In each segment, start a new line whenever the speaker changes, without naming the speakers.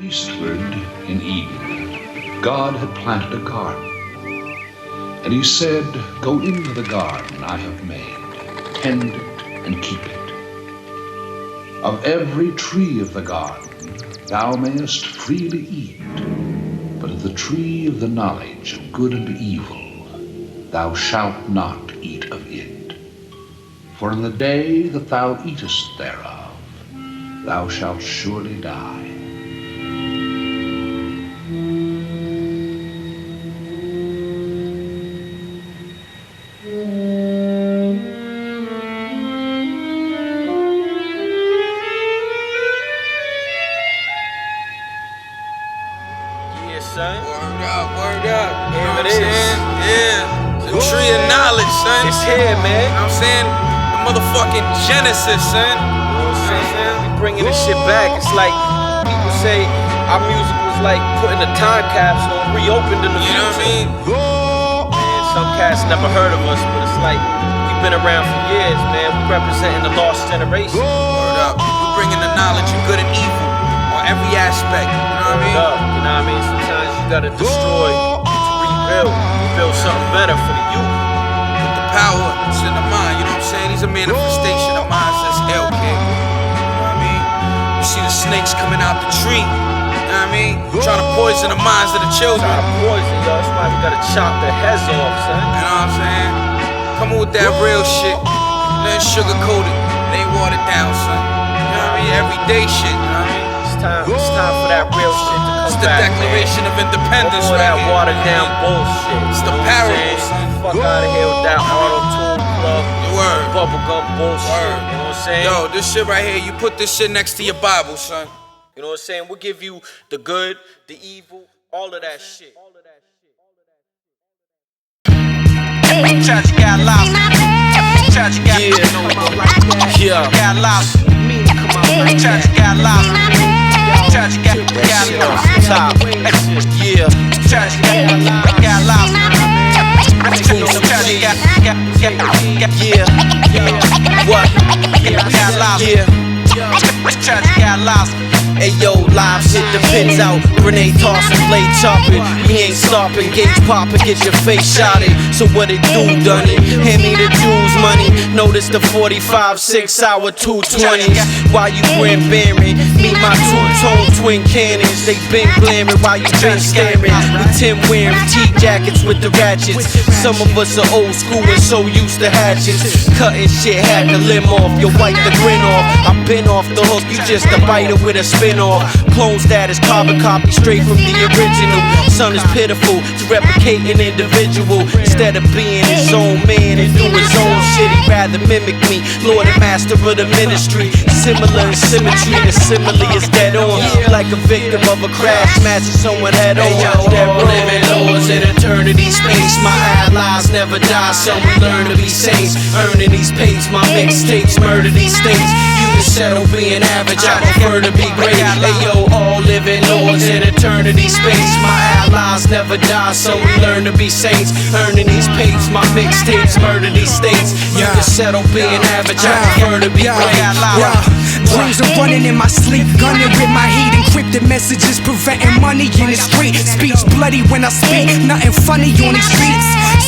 Eastward in Eden, God had planted a garden, and he said, "Go into the garden I have made, tend it and keep it. Of every tree of the garden thou mayest freely eat, but of the tree of the knowledge of good and evil thou shalt not eat of it. For in the day that thou eatest thereof, thou shalt surely die."
Here, man. You know what I'm saying? The motherfucking Genesis, son. You know what I'm saying? We bringing this shit back. It's like people say our music was like putting a time capsule and reopened in the future. You know what I mean? Man, some cats never heard of us, but it's like we've been around for years, man. We representing the lost generation. Word up. We're bringing the knowledge of good and evil on every aspect. You know what I mean? Up. You know what I mean? Sometimes you gotta destroy to rebuild something better for the youth. Power, it's in the mind, you know what I'm saying? He's a manifestation of minds that's L.K. You know what I mean? You see the snakes coming out the tree, you know what I mean? Trying to poison the minds of the children. Trying to poison, yo, that's why we gotta chop their heads off, son. You know what I'm saying? Coming with that real shit, nothing sugar coated, it ain't watered down, son. You know what I mean? Everyday shit, you know what I mean? It's time for that real shit to come back. It's the Declaration of Independence right here. All that watered down bullshit. It's the parable, son. Fuck out of here with that auto-tune club, bubblegum bullshit. You know what I'm saying? Yo, this shit right here, you put this shit next to your Bible, son. You know what I'm saying? We'll give you the good, the evil, all of that shit. Tragic got lost. Tragic got lost. Yeah. Got lost. Tragic got lost. Tragic got lost. Top. Yeah. Tragic got lost. Got lost. Ayo, lives hit the pins out. Grenade tossing, blade chopping. We ain't stopping, gauge popping, get your face shotted. So what it do, done it? Hand me the dues money. Notice the 45, 6-hour 220s. While you grin bearing, meet my two-tone twin cannons. They been glaring while you been staring. We Tim wearing T-jackets with the ratchets. Some of us are old school and so used to hatchets. Cutting shit, hack a limb off, you wipe the grin off. I've been off the hook, you just a biter with a spin off. Clone status, carbon copy straight from the original. Son is pitiful to replicate an individual. Instead of being his own man and do his own shit, he'd rather mimic me, Lord and Master of the ministry. Similar in symmetry, the simile is dead on. Like a victim of a crash, smashing someone head on. All living lords in eternity space. My allies never die, so we learn to be saints. Earning these pages, my mixtapes murder these states. You can settle being average, I prefer to be great. Ayo, all living lords in eternity space. My allies never die, so we learn to be saints. Earning these pages, my mixtapes murder these states. You can settle being average, I prefer to be great.
Dreams are running in my sleep, gunning with my heat. Encrypted messages preventing money in the street. Speech bloody when I speak, nothing funny on these streets.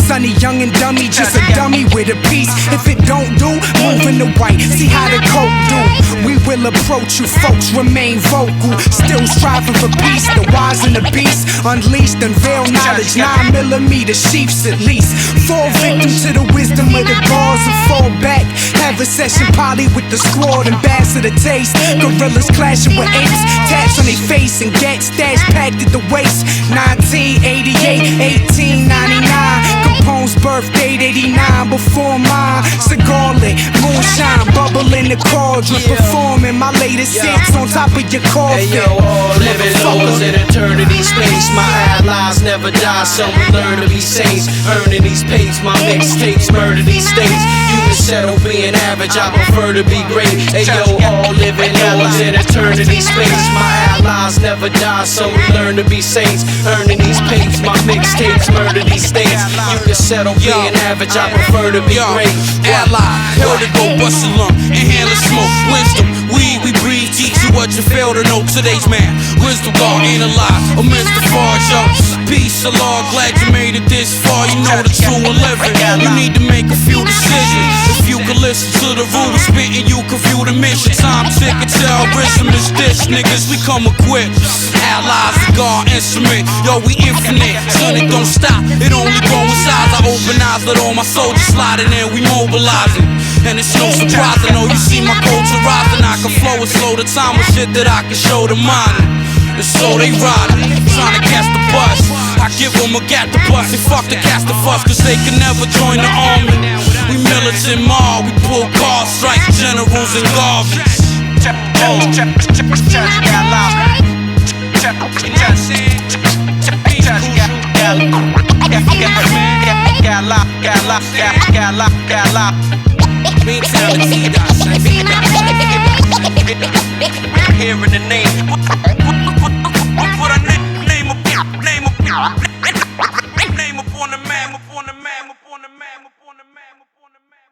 Sunny, young and dummy, just a dummy with a piece. If it don't do, move in the white, see how the coke do. We will approach you folks, remain vocal. Still striving for peace, the wise and the beast. Unleashed, unveil knowledge, 9mm sheaths at least. Fall victim to the wisdom of the gods and fall back. Have a session poly with the squad and bass of the taste. Gorillas clashing with apes, tats on their face and gat stash packed at the waist. 1988, 1899. Capone's birthday, 89 before mine. Cigar lit, moonshine, bubble in the cauldron. Performing my latest hits on top of your coffin.
Ayo, all living lords in eternity space. My allies never die, so we learn to be saints. Earning these pages, my mixtapes murder these states. You can settle being average, I prefer to be great. Ayo, all living lords in eternity space. My allies never die, so we learn to be saints. Earning these pages, my mixtapes murder these states. You can settle being average, I prefer to be great.
Ally, hell to go bust a lump, inhale the smoke, wisdom, weed we breathe, teach you
what you fail to know. Today's man, wisdom God ain't alive, or Mr. Farge, yo. Peace, Allah, glad you made it this far. You know the true and living. You need to make a few decisions. If you could listen to the rules spitting, you can view the mission. Time ticket, terrorism is this, niggas. We come equipped. Allies, a God instrument. Yo, we infinite. Son, it don't stop. It only grows in size. I open eyes, let all my soldiers sliding in. We mobilizing. And it's no surprise, I know you see my culture rising. I can flow and slow the time with shit that I can show the mind. And so they riding, trying to catch the bus. I give them a gat the bus and fuck the cast the fuss, cause they can never join the army. We militant mob, we pull cars, strike generals and garbage. Meantime, the T-Dot, hearing the name. Put a name up on the man, upon the man, upon the man, upon the man, upon the man, upon the man.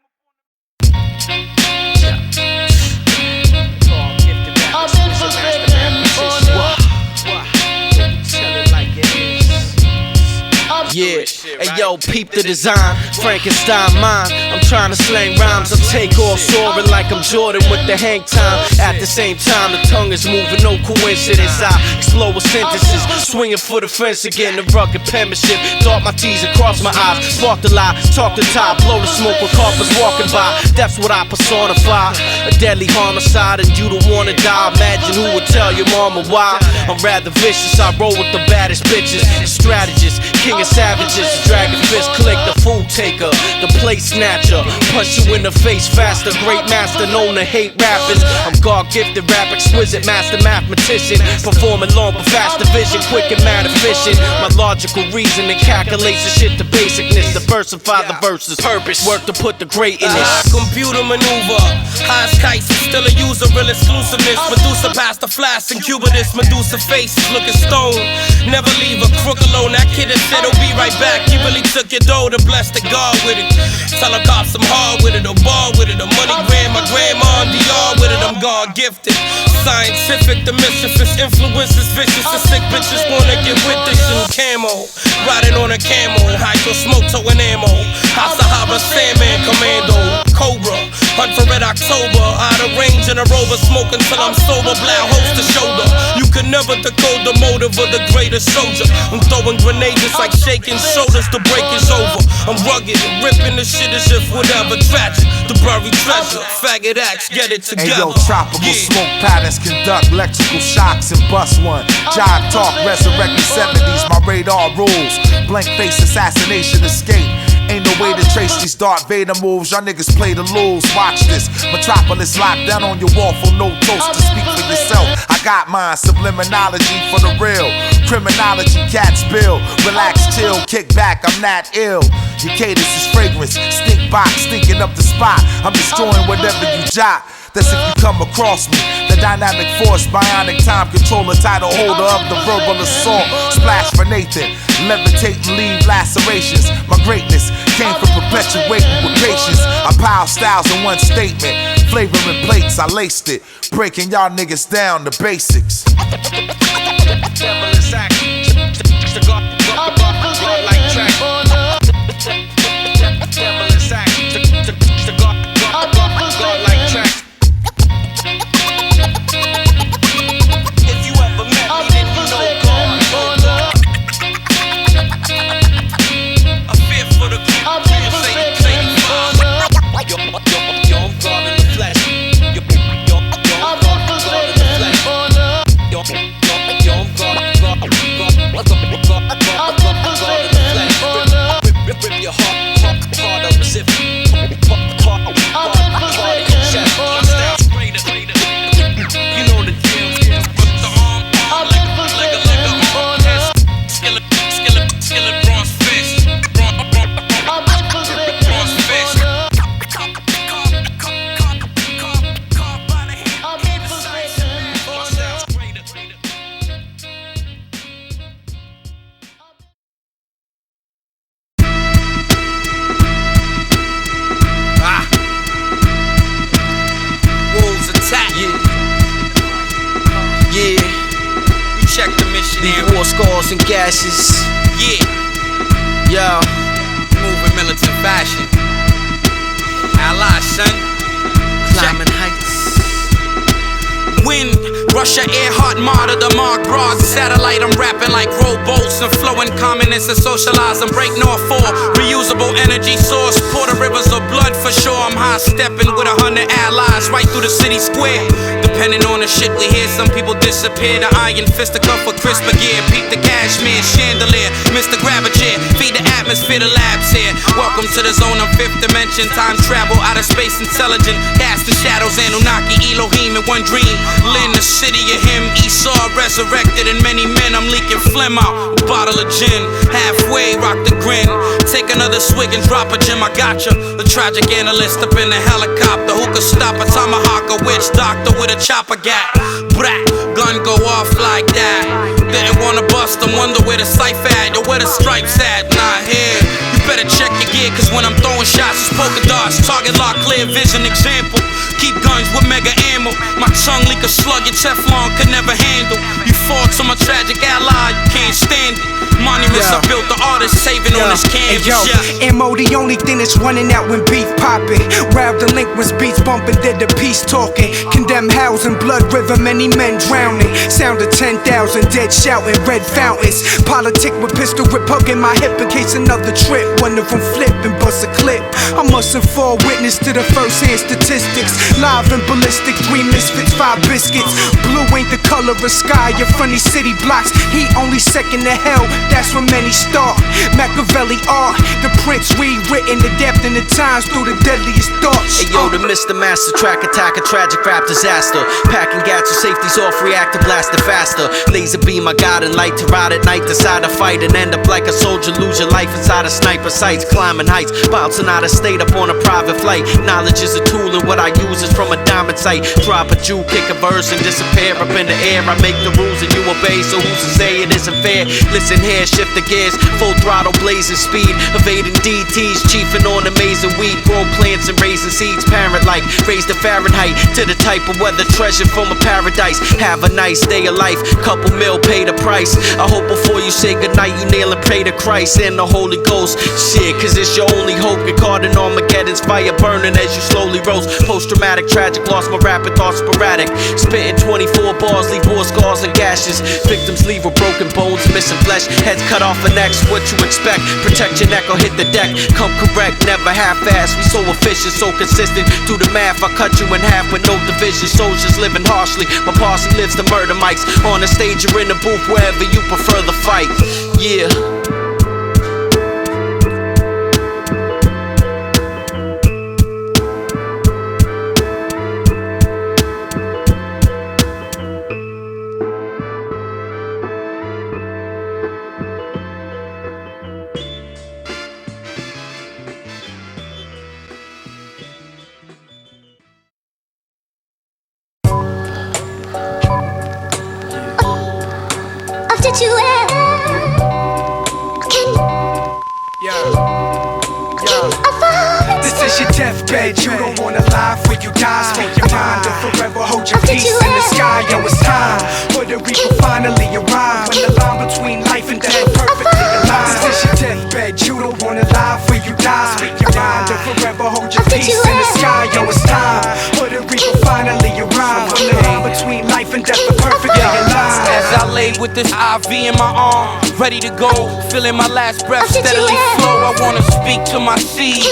Yeah, hey yo, peep the design, Frankenstein mind. I'm trying to slang rhymes, I take off soaring like I'm Jordan with the hang time. At the same time, the tongue is moving, no coincidence. I explode with sentences, swinging for the fence again. The rugged penmanship, dart my T's and cross my eyes. Spark the lie, talk the top, blow the smoke with carpets walking by. That's what I personify, a deadly homicide, and you don't wanna die. Imagine who would tell your mama why. I'm rather vicious, I roll with the baddest bitches. Strategist, king of savages, dragon fist click, the food taker, the plate snatcher, punch you in the face faster, great master known to hate rappers. I'm God gifted, rap exquisite, master mathematician, performing long but fast division, quick and mad efficient. My logical reasoning calculates the shit to basicness, diversify the verses, purpose, work to put the great in it. Computer maneuver, highest kites, still a user, real exclusiveness. Medusa past the flash and Cubidus, Medusa face, looking stone. Never leave a crook alone, that kid that said he'll be right back. He really took your dough to bless the God with it. Tell a cop some hard with it, or ball with it, or money grand, my grandma on DR with it. I'm God gifted, scientific, the mischievous influences vicious. The sick bitches wanna get with this in camo, riding on a camel, hydro smoke towing ammo. Hasahaba Sandman Commando, Cobra, hunt for Red October. Out of range in a Rover, smoking till I'm sober. Blow host to shoulder. You can never decode the motive of the greatest soldier. I'm throwing grenades like shaking shoulders. The break is over. I'm rugged and ripping the shit as if whatever tragic. The buried treasure, faggot axe, get it together.
Ayo, tropical smoke patterns conduct electrical shocks and bust one. Jive talk, resurrect the 70s, my radar rules. Blank face assassination escape. Ain't no way to trace these Darth Vader moves. Y'all niggas play to lose. Watch this. Metropolis locked down on your wall for no toast to speak for yourself. I got mine. Subliminalogy for the real. Criminology, cats bill. Relax, chill, kick back. I'm not ill. Your cadence is fragrance. Stink box, stinking up the spot. I'm destroying whatever you jot. That's if you come across me. The dynamic force, bionic time controller, title holder of the verbal assault. Splash for Nathan, levitate and leave lacerations. My greatness came from perpetuating with patience. I pile styles in one statement, flavoring plates, I laced it, breaking y'all niggas down to basics.
check the mission. Leave war scars and gashes. Yeah. Yo. Moving militant fashion. A.L.I.E.S, son. Climbing heights. Wind, Russia, Earhart, martyr, the Mark Broad satellite. I'm rapping like rowboats and flowing communists and socializing. Break North 4, reusable energy source. Pour the rivers of blood for sure. I'm high stepping with 100 allies right through the city square. Depending on the shit we hear, some people disappear. The iron fist, the cup for crisper gear. Peep the cashmere, chandelier. Mr. Grab a chair, feed the atmosphere, the labs here. Welcome to the zone of fifth dimension. Time travel, outer space intelligent. Cast the shadows, Anunnaki, Elohim in one dream. Lynn, the city of him, Esau resurrected, and many men. I'm leaking phlegm out, a bottle of gin. Halfway, rock the grin. Take another swig and drop a gem. I gotcha. The tragic analyst up in the helicopter. Who could stop a tomahawk, a witch doctor with a chopper gat? Brat, gun go off like that. Didn't wanna bust them, wonder where the cipher at. Yo, where the stripes at? Not here. You better check your gear, cause when I'm throwing shots, it's polka dots. Target lock, clear vision example. Keep guns with mega ammo. My tongue leak a slug your Teflon could never handle. You fall to my tragic ally, you can't stand it. Monuments I built, the artist saving on this canvas.
Ammo the only thing that's running out when beef popping. Rap delinquents, beats bumping, did the peace talking. Condemn housing, blood river, many men drowning. Sound of 10,000 dead shouting, red fountains. Politic with pistol grip, hugging my hip in case another trip. One of them flip and bust a clip. I mustn't fall witness to the first-hand statistics. Live and ballistic, 3 misfits, 5 biscuits. Blue ain't the color of sky, your funny city blocks. Heat only second to hell, that's when many start. Machiavelli art, the prince rewritten, the depth and the times through the deadliest thoughts.
Hey yo, the Mr. Master track attack, a tragic rap disaster. Packing gadgets, safeties off, reactor blasted faster. Laser beam, I got and light to ride at night, decide to fight and end up like a soldier. Lose your life inside a sniper sights, climbing heights, bouncing out of state up on a private flight. Knowledge is a tool and what I use is from a diamond sight. Drop a Jew, kick a verse and disappear up in the air. I make the rules and you obey, so who's to say it isn't fair? Listen here, shift the gears, full throttle, blazing speed, evading DTs, chiefing on amazing weed, grow plants and raising seeds, parent like, raise the Fahrenheit to the type of weather, treasure from a paradise. Have a nice day of life, couple mil, pay the price. I hope before you say goodnight, you kneel and pray to Christ and the Holy Ghost. Shit, cause it's your only hope. Get caught in Armageddon's fire burning as you slowly roast. Post-traumatic, tragic, lost my rapid thoughts sporadic. Spitting 24 bars, leave war scars and gashes. Victims leave with broken bones, missing flesh, heads cut off and necks. What you expect? Protect your neck or hit the deck. Come correct, never half-assed. We so efficient, so consistent. Do the math, I cut you in half with no division. Soldiers living harshly. My posse lives the murder mics. On the stage or in the booth, wherever you prefer the fight. Yeah.
This is your deathbed, you don't wanna lie for you die. Speak your mind or forever hold your peace in the sky. Yo, it's time, Puerto Rico finally arrive. When the line between life and death are perfectly aligned. This is your deathbed, you don't wanna lie for you die. Speak your mind or forever hold your peace in the sky. Yo, it's time, Puerto Rico finally arrive. When the line between life and death are perfectly aligned.
As I lay with this IV in my arm, ready to go, feeling my last breath steadily flow. I wanna speak to my seeds.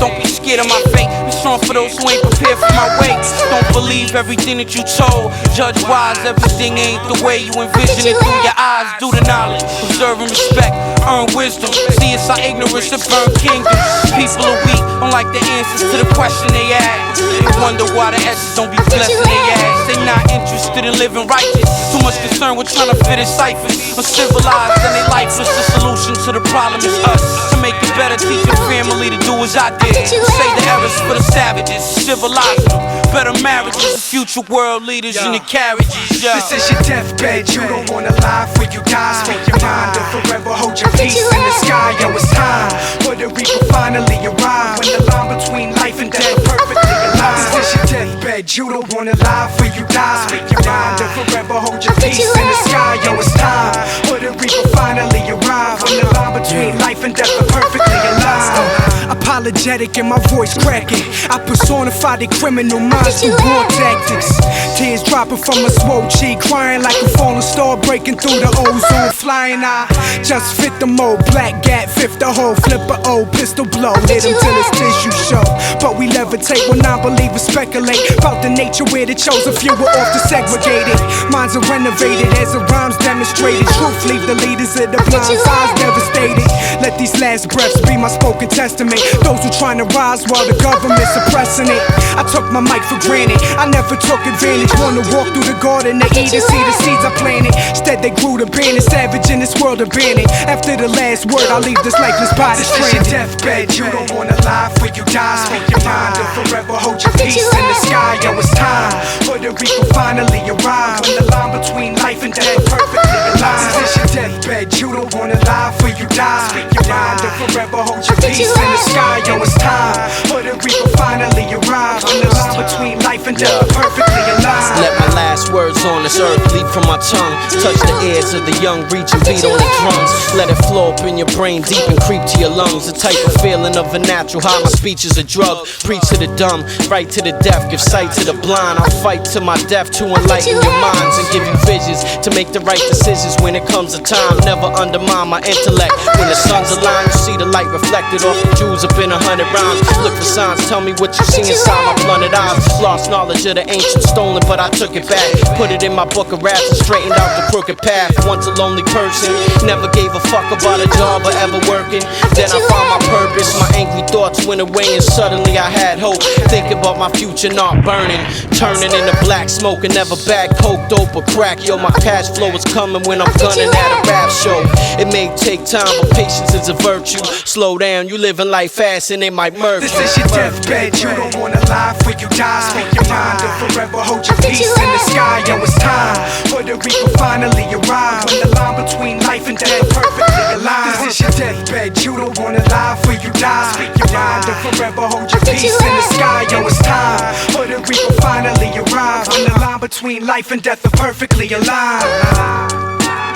Don't be scared of my fate. Be strong for those who ain't prepared for my weight. Don't believe everything that you told. Judge wise, everything ain't the way you envision it through your eyes. Do the knowledge, observe and respect, earn wisdom. See, it's our ignorance that burn kingdoms. People are weak, don't like the answers to the question they ask. They wonder why the S's don't be blessing they ass. They not interested in living righteous. Too much concerned with trying to fit in ciphers. Uncivilized and they lifeless. The solution to the problem is us. To make it better, teach your family to do as I did. Say the errors for the savages, civilize them. Better marriages, future world leaders in the carriages.
This is your deathbed, you don't wanna lie for you die. Speak your mind or forever hold your peace in the sky. Yo, it's time, Puerto Rico finally arrive. When the line between life and death are perfectly aligned. This is your deathbed, you don't wanna lie for you you die. Speak your mind and forever hold your peace in the sky. Yo, it's time. Puerto Rico finally arrived. On the line between life and death, are perfectly alive. Apologetic and my voice cracking. I personify the criminal minds through war tactics. Tears dropping from a swole cheek, crying like a falling star breaking through the ozone. Flying, I just fit the mold. Black Gat, fifth the hole, flip a O, pistol blow. Hit him till his tissue show. But we levitate when non-believers speculate about the nature where the chosen few were off the segregated. Minds are renovated as the rhymes demonstrated. Truth leave the leaders of the blind eyes devastated. Let these last breaths be my spoken testament. Those who trying to rise while the government suppressing it. I took my mic for granted, I never took advantage. Wanna walk through the garden to eat and see the seeds I planted. Instead they grew to ban it, savage in this world abandoned. After the last word, I leave this lifeless body stranded. Deathbed, you don't wanna lie before you die. Speak your mind and forever hold your peace in the sky. Yo, it's time. Puerto Rico finally arrived. On the line between life and death, perfectly aligned. This is your deathbed, you don't wanna lie before you die. Speak your mind and forever hold your peace in the sky. Yo, it's time. Puerto Rico finally arrived. On the line between life and death, perfectly aligned.
Let my last words on this earth leap from my tongue. Touch the ears of the young, reach and beat on the drums. Let it flow up in your brain deep and creep to your lungs. The type of feeling of a natural high. My speech is a drug. Preach to the dumb, right to the deaf, give sight to the blind. I'll fight to my death to enlighten your minds and give you visions to make the right decisions when it comes to time. Never undermine my intellect. When the sun's aligned, you see the light reflected off the jewels up in 100 rounds. Look for signs, tell me what you see inside my blunted eyes. Lost knowledge of the ancient stolen, but I took it back. Put it in my book of raps and straightened out the crooked path. Once a lonely person, never gave a fuck about a job or ever working. Then I found my purpose, my angry thoughts went away and suddenly I had hope. Thinking about my future not burning, turning into black smoke and never back coke, dope or crack. Yo, my cash flow is coming when I'm gunning at a rap show. It may take time, but patience is a virtue. Slow down, you living life fast and they might murder you.
This is your deathbed, you don't wanna lie before you die. Speak your mind and forever hold your peace in the sky. Yo, it's time. Puerto Rico finally arrived. On the line between life and death, perfectly aligned. This is your deathbed, you don't wanna lie before you die. Speak your mind and forever hold your peace in the sky. Yo, it's time. Puerto Rico finally arrived. On the line between life and death, are perfectly aligned.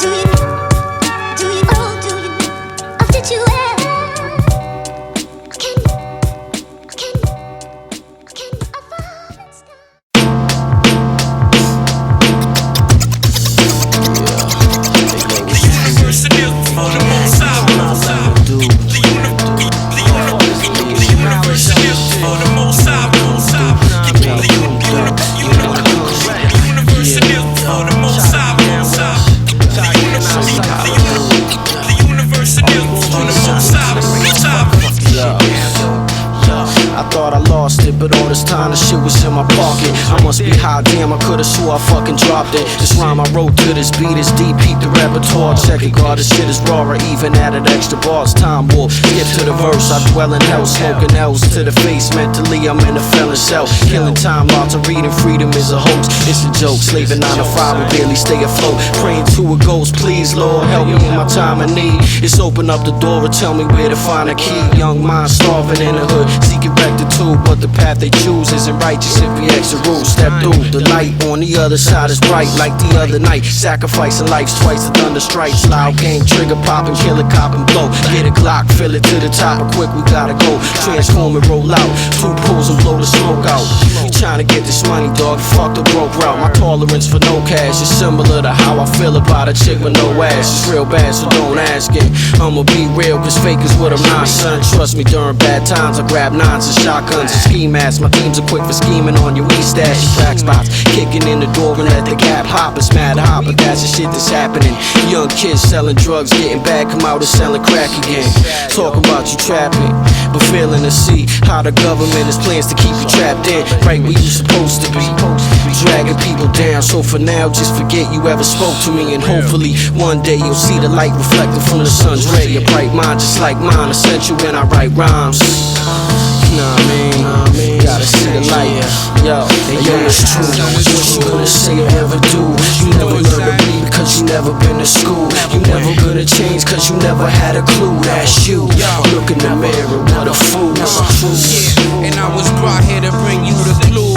Do you know? I fit you in.
But all this time the shit was in my pocket. I must be high, damn, I could've swore I fucking dropped it. This rhyme I wrote to this beat is deep, peep the repertoire. Check it, God, this shit is raw, I even added extra bars. Time warp, skip to the verse, I dwell in hell. Smoking L's to the face, mentally I'm in a felon cell. Killing time, lots of reading, freedom is a hoax. It's a joke, slaving 9 to 5 and barely stay afloat. Praying to a ghost, please Lord, help me in my time of need. It's open up the door and tell me where to find a key. Young mind starving in the hood, seeking rectitude, but the path they choose isn't righteous if we exit rules. Step through, the light on the other side is bright like the other night. Sacrificing lives twice, the thunder strikes. Loud game, trigger pop and kill a cop and blow. Get a Glock, fill it to the top, and quick we gotta go. Transform and roll out, 2 pulls and blow the smoke out. You trying to get this money, dog, fuck the broke route. My tolerance for no cash is similar to how I feel about a chick with no ass. It's real bad, so don't ask it. I'ma be real, cause fake is what I'm not, son. Trust me, during bad times I grab 9s and shotguns and ski masks. My teams are quick for scheming on your e-stash. Crack spots, kicking in the door and let the gap hop. It's mad hot, but that's the shit that's happening. Young kids selling drugs, getting bad, come out and selling crack again. Talking about you trapping, but failing to see how the government has plans to keep you trapped in. Right where you supposed to be, dragging people down. So for now, just forget you ever spoke to me. And hopefully, one day you'll see the light reflecting from the sun's ray. A bright mind just like mine, essential when I write rhymes. Know what I mean? Gotta see the light. Yo, it's true. What you gonna say or ever do? You never learn to read because you never been to school. You never gonna change cause you never had a clue. That's you. Look in the mirror, what a fool.
And I was brought here to bring you the clue.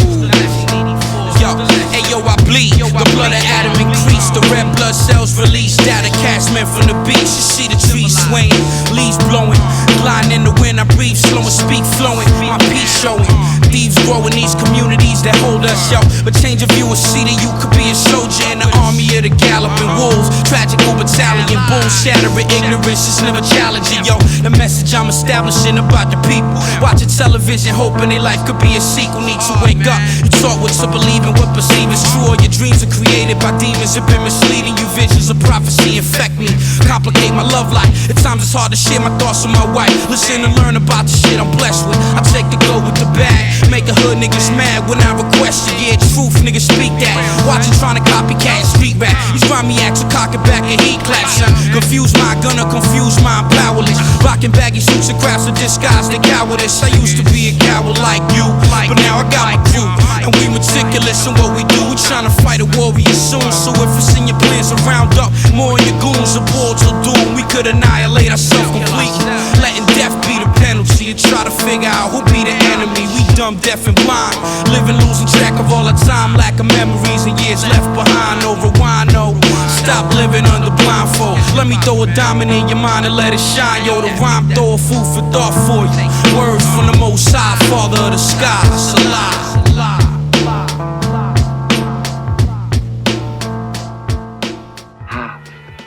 Yo, hey yo,
bleed. The blood of Adam increased, the red blood cells released. Data cast men from the beach. You see the trees swaying, leaves blowing, gliding in the wind. I breathe slow and speak flowing. My peace showing. Thieves grow in these communities that hold us, yo. But change of view and see that you could be a soldier in the army of the galloping wolves. Tragical battalion, boom, shattering ignorance is never challenging, yo. The message I'm establishing about the people. Watching television, hoping their life could be a sequel. Need to wake up. You taught what to believe and what perceive is true. All your dreams are created by demons have been misleading you. Visions of prophecy infect me, complicate my love life. At times it's hard to share my thoughts with my wife. Listen and learn about the shit I'm blessed with. I take the go with the bag. Make a hood niggas mad when I request it. Yeah, truth, niggas speak that. Watching trying to copycat street rap. These grimy acts will cock it back and heat clap, son. Confuse my gonna confuse my powerless. Rocking baggy suits and crafts to disguise the cowardice. I used to be a coward like you, but now I got my crew. And we meticulous in what we do. We tryna fight a warrior soon. So if it's in your plans to round up more of your goons, a ball till doom, we could annihilate ourselves completely. Letting death be the penalty. And try to figure out who be the enemy. We dumb, deaf, and blind. Living, losing track of all our time. Lack of memories and years left behind. No rewind, no. Stop living under blindfold. Let me throw a diamond in your mind and let it shine. Yo, the rhyme throw a food for thought for you. Words from the Most High, Father of the skies. Alive.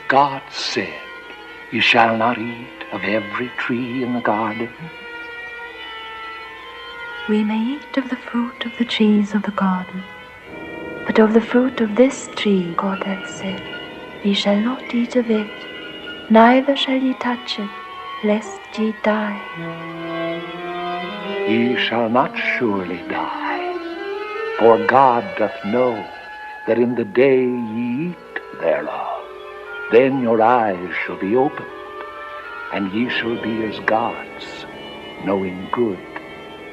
God said, "You shall not eat of every tree in the garden."
We may eat of the fruit of the trees of the garden, but of the fruit of this tree God hath said, "Ye shall not eat of it, neither shall ye touch it, lest ye die."
Ye shall not surely die, for God doth know that in the day ye eat thereof, then your eyes shall be opened, and ye shall be as gods, knowing good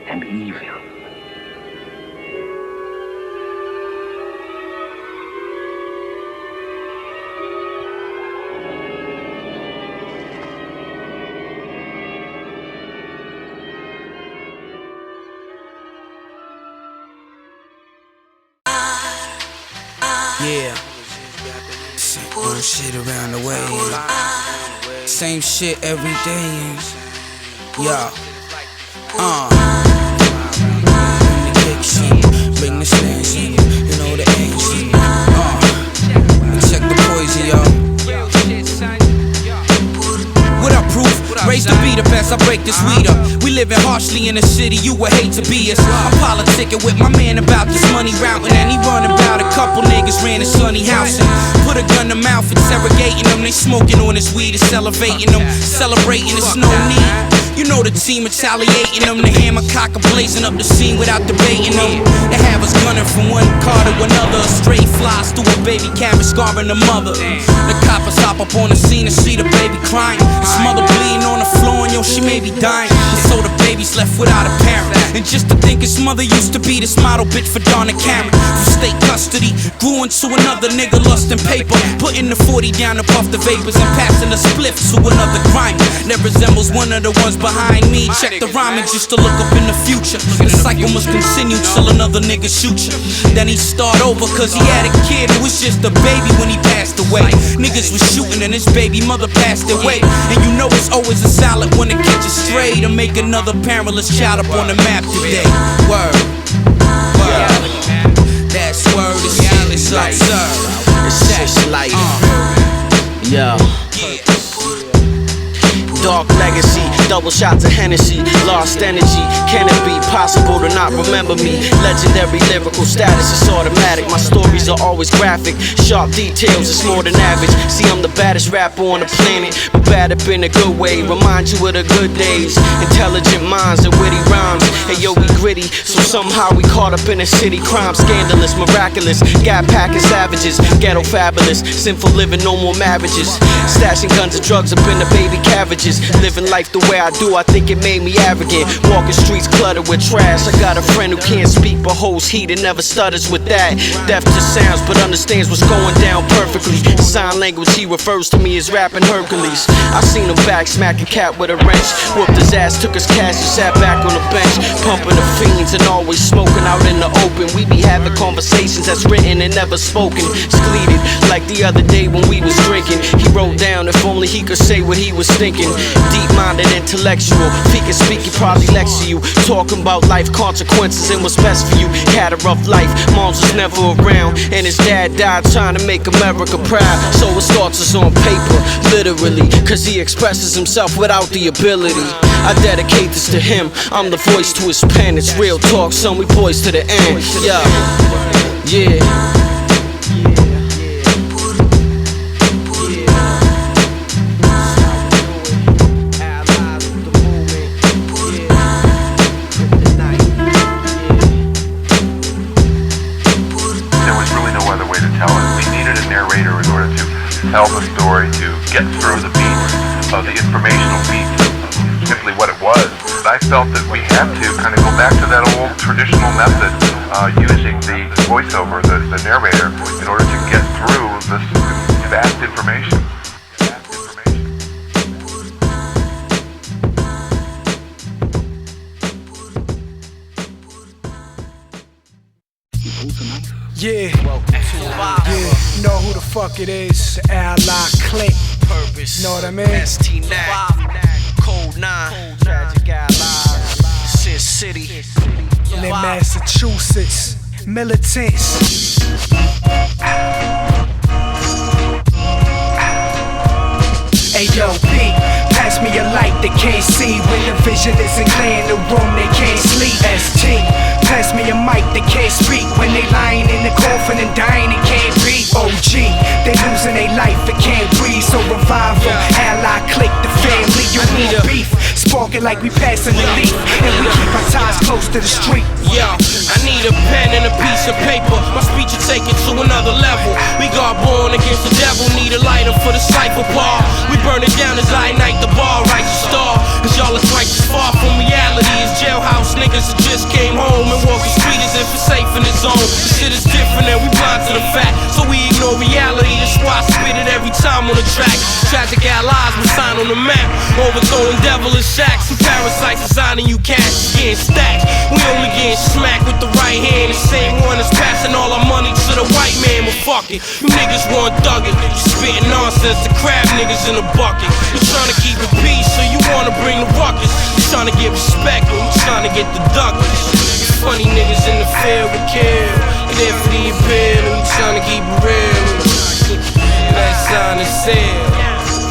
and evil.
Yeah. Bullshit around the way. Same shit every day. Yeah. Bring the kick shit, bring the stance in, you know the action. Check the poison, yo. What up, proof? Raise the beat up as I break this weed up. We living harshly in the city, you would hate to be us. I'm politicking with my man about this money routing, and he running about a couple niggas ran a sunny house and put a gun in mouth, interrogating them. They smoking on this weed, it's elevating them, celebrating, it's no need. You know the team retaliating them, the hammer cocker blazing up the scene without debating them. They have us gunning from one car to another, straight flies through a baby cabin scarring the mother. The coppers hop up on the scene and see the baby crying. His mother bleeding on the floor and yo, she may be dying. And so the baby's left without a parent. And just to think his mother used to be this model bitch for Donna Cameron. From state custody, grew into another nigga lusting paper, putting the 40 down to puff the vapors and passing the spliff to another grime that resembles one of the ones behind me. Check the rhyming just to look up in the future. The cycle must continue till another nigga shoot you. Then he start over cause he had a kid who was just a baby when he passed away. Niggas was shooting and his baby mother passed away. And you know it's always a salad when the kids are stray to make another parentless child up on the map today. Word. That's word, this shit is absurd.
It's just life. Yo. Dark legacy, double shots of Hennessy, lost energy. Can it be possible to not remember me? Legendary lyrical status, it's automatic. My stories are always graphic, sharp details, it's more than average. See, I'm the baddest rapper on the planet, but bad up in a good way. Remind you of the good days, intelligent minds and witty rhymes. Hey yo, we gritty, so somehow we caught up in a city crime. Scandalous, miraculous, gat packing savages, ghetto fabulous, sinful living, no more marriages. Stashing guns and drugs up in the baby carriages. savages. Living life the way I do, I think it made me arrogant. Walking streets cluttered with trash. I got a friend who can't speak but holds heat and never stutters with that. Deaf to sounds but understands what's going down perfectly. Sign language he refers to me as rapping Hercules. I seen him back smacking cat with a wrench. Whooped his ass, took his cash and sat back on the bench. Pumping the fiends and always smoking out in the open. We be having conversations that's written and never spoken. Skleeted like the other day when we was drinking. He wrote down if only he could say what he was thinking. Deep-minded intellectual. If he could speak, he probably lecture you. Talking about life consequences and what's best for you. Had a rough life, moms was never around, and his dad died trying to make America proud. So his thoughts is on paper, literally, cause he expresses himself without the ability. I dedicate this to him, I'm the voice to his pen. It's real talk, son, we poised to the end. Yeah.
Tell the story, to get through the beats of the informational beats of simply what it was. But I felt that we had to kind of go back to that old traditional method, using the voiceover, the narrator, in order to get through this vast information.
Yeah, know who the fuck it is? A.L.I.E.
Purpose.
Know what I mean?
ST9, Code 9, Tragic A.L.I.E. Sin City,
in Massachusetts, militants. Ayo, P, pass me a light they can't see. When the vision isn't clear in the room, they can't sleep. ST, pass me a mic they can't speak. When they lying in the coffin and dying, it can't be. OG, they losing their life, it can't breathe. So revive them, A.L.I.E. click the family. You need beef, sparking like we passing the leaf, and we keep our ties close to the street.
Yo, I need a pen and a piece of paper. My speech will take it to another level. We got born against the devil, need a lighter for the cipher bar. We burn it down as I ignite the bar, right to star. Cause y'all is right as far from reality as jailhouse niggas that just came home and walk the street as if it's safe in the zone. The shit is different and we blind to the fact, so we ignore reality. That's why I spit it every time on the track. Tragic allies, we sign on the map. Overthrowing devilish shacks and parasites designing you cash, getting stacked. We only getting smacked with the right hand. The same one that's passing all our money to the white man. Well, fuck it, you niggas want thuggin'. You spitting nonsense to crab niggas in a bucket. You trying to keep it peace, so you wanna bring the ruckus. You trying to get respect, but you trying to get the Douglas. Funny niggas in the field with kill. There for the appeal, and we trying to keep it real. Let's sign the sale.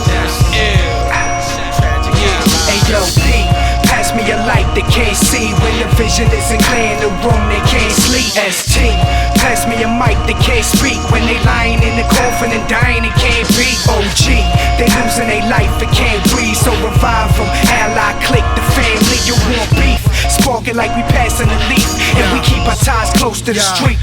That's ill.
Ayo, P, pass me a light they can't see. When the vision isn't clear in the room, they can't sleep. ST, pass me a mic they can't speak. When they lying in the coffin and dying, it can't be. OG, they losing their life, it can't breathe. So revive them, A.L.I.E. click the family. You want beef, sparking like we passing the leaf, and we keep our ties close to the street.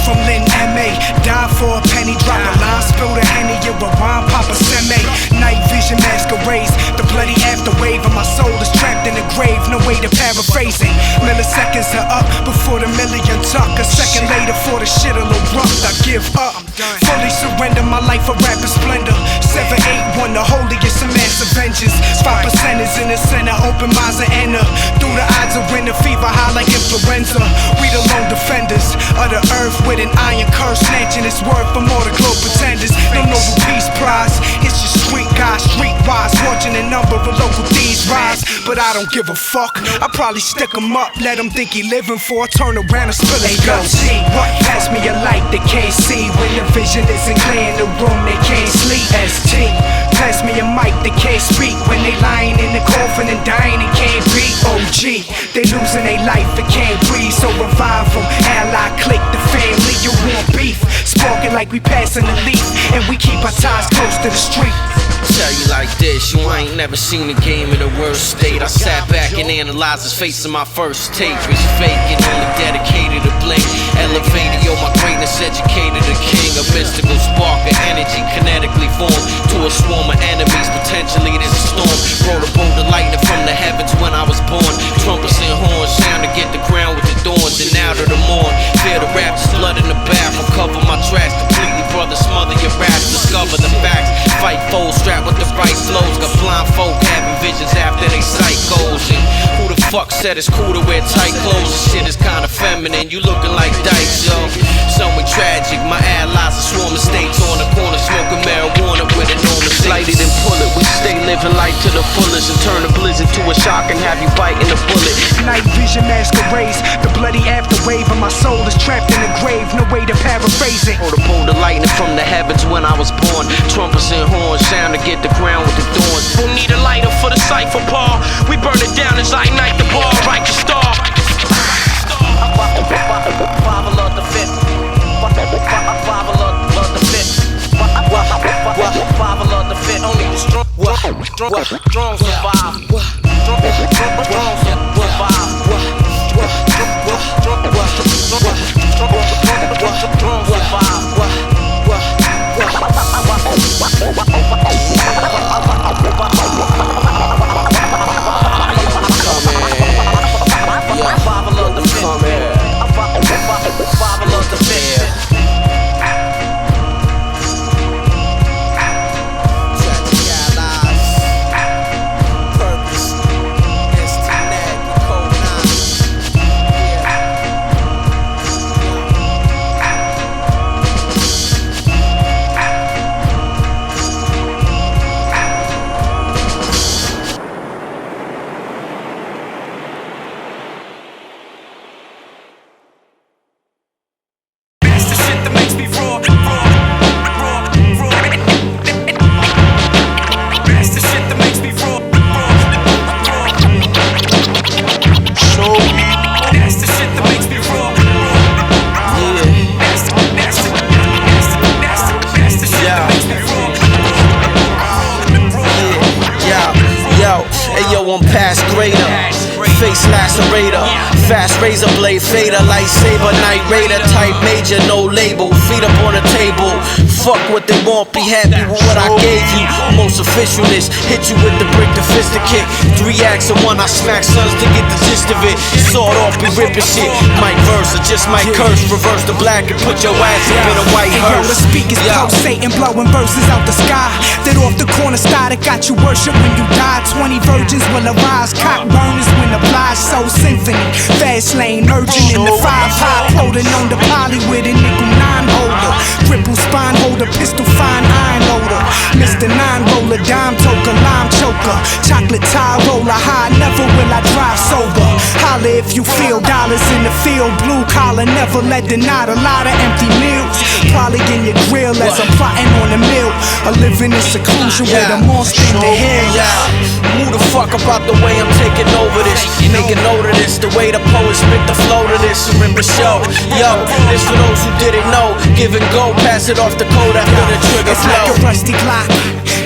From Lynn M.A., die for a penny, drop a line, spill the Henny, you a rhyme, pop a semi. Night vision masquerades, the bloody afterwave of my soul is trapped in the grave, no way to paraphrase it. Milliseconds are up before the million tuck. A second later for the shit'll erupt, I give up. Fully surrender my life for rapid splendor. 781, the holiest of massive vengeance. 5% is in the center, open minds and enter. Through the odds of winter, fever high like influenza. We the lone defenders of the earth with an iron curse, snatching its worth from all the globe pretenders. No Nobel Peace Prize, it's just street guys, streetwise, watching the number of local thieves rise. But I don't give a fuck, I probably stick him up, let him think he living for, turn around and spill his guts. Pass me a light they can't see. When the vision isn't clear in the room, they can't sleep. ST, pass me a mic they can't speak. When they lying in the coffin and dying, it can't be. OG, they losing their life, it can't breathe. So revive them, A.L.I.E. click the family. You want beef, sparking like we passing the leaf, and we keep our ties close to the street.
Tell you like this, you ain't never seen a game in the worst state. I sat back and analyzed his face in my first tape. It's fake and only dedicated to blink. Elevated, yo, my greatness educated a king. A mystical spark of energy kinetically formed to a swarm of enemies. Potentially this fuck said it's cool to wear tight clothes? This shit is kinda feminine, you looking like dice, yo. Somewhere tragic, my allies are swarming states on the corner, smoking marijuana with enormous light it and pull it. We stay living life to the fullest and turn a blizzard to a shock and have you biting the bullet.
Night vision masquerades, the bloody afterwave of my soul is trapped in the grave, no way to paraphrase it.
Or to pull the lightning from the heavens when I was born. Trumpets and horns sound to get the ground with the thorns.
Who need a lighter for the cipher, Paul? We burn it down as I ignite the ball, right to star.
Father love the fit. Father love the fit. Father love the fit. Only the strong survive. Strong survive.
I'm past greater. Face lacerator, fast razor blade fader, lightsaber, night raider, type major, no label, feet up on the table. Fuck what they want, be happy with what I gave you. Most officialness, hit you with the brick, the fist, the kick. 3 acts and 1, I smack sons to get the gist of it. Sawed off, be ripping shit. Might verse, or just might curse. Reverse the black and put your ass up in a white hearse.
The speakers pulsating, blowing verses out the sky. That off the corner star that got you worship when you die. 20 virgins will arise, cock burners when obliged. Soul symphony, fast lane, merging in the 5-5, floating on the poly with a nickel 9 holder. Triple spine holder, pistol fine iron loader. Mr. 9 roller, dime toker, lime choker. Chocolate tie roller, high, never will I drive sober. Holla if you feel dollars in the field. Blue collar, never let deny a lot of empty meals. Probably in your grill as I'm plotting on the mill. A living in seclusion with a monster in the hill.
Who the fuck about the way I'm taking over this? Make a note of this, the way the poets spit the flow to this. Remember show, yo, this for those who didn't know. Give and go, pass it off the code after the trigger
It's
flow.
like a rusty clock.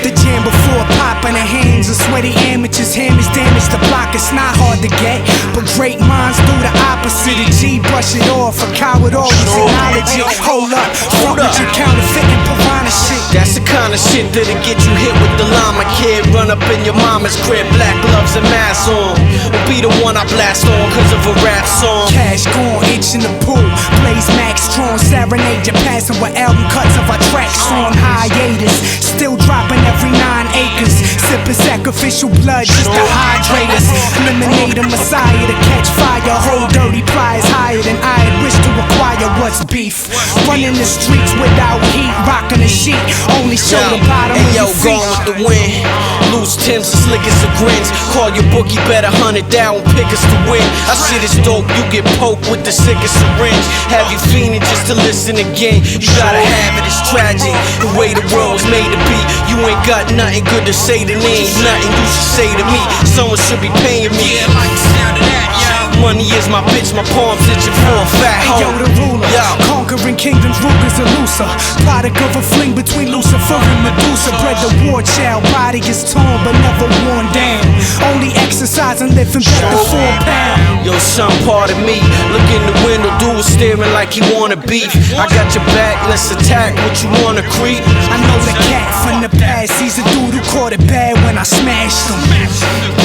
The jam before pop in the hands of sweaty amateurs. Hammers damage the block, it's not hard to get. But great minds do the opposite. A G brush it off, a coward always acknowledge it. Hold up, front with your counterfeiting piranha shit.
That's the kind of shit that'll get you hit with the llama kid. Run up in your mama's crib, black gloves and mask on. Or be the one I blast on cause of a rap song.
Cash gone, itch in the pool. Blaze Max strong, serenade your passing with album cuts of our tracks on hiatus. Still dropping every 9 acres. Sipping sacrificial blood just to hydrate us. Eliminate a messiah to catch fire. Hold dirty pliers higher than I had wished to acquire. What's beef? Running the streets without heat, rocking the sheet. Only show the bottom of your feet.
Gone with the wind. Loose Timbs as slick as the grins. Call your bookie, bet 100 down, pick us to win. I shit is dope, you get poked with the sickest syringe. Have you fiending just to listen again. You gotta have it, it's tragic. The way the world was made to be. You ain't got nothing good to say to me. Ain't nothing you should say to me. Someone should be paying me.
Yeah, like the sound of that, yo.
Money is my bitch, my palms itching for a fat hoe.
Yo, the ruler, conquering kingdoms, Ruger's a loser. Product of a fling between Lucifer and Medusa. Bred the war child, body is torn but never worn down. Only exercise and living better 4 pounds.
Yo, son, pardon me. Look in the window, dude staring like he wanna beef. I got your back, let's attack. What you wanna creep?
I know the cat from the past. He's a dude who caught it bad when I smashed him.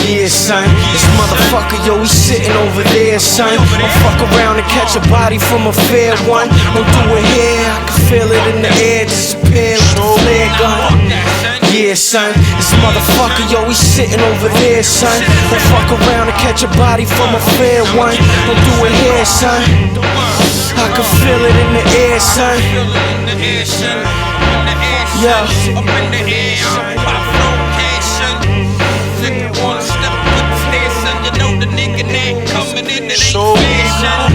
Yeah, son, this motherfucker, yo, he's sitting over there, son. Don't fuck around and catch a body from a fair one. Don't do it here, I can feel it in the air, disappear with the flare gun.
Yeah, son, this motherfucker, yo, he's sitting over there, son. Don't fuck around and catch a body from a fair one. Don't do it here, son. I can feel it in the air, son. Yeah. Up in the air, pop location. Nigga wanna step up the stairs, son. You know the nigga there coming in, it ain't fair, son.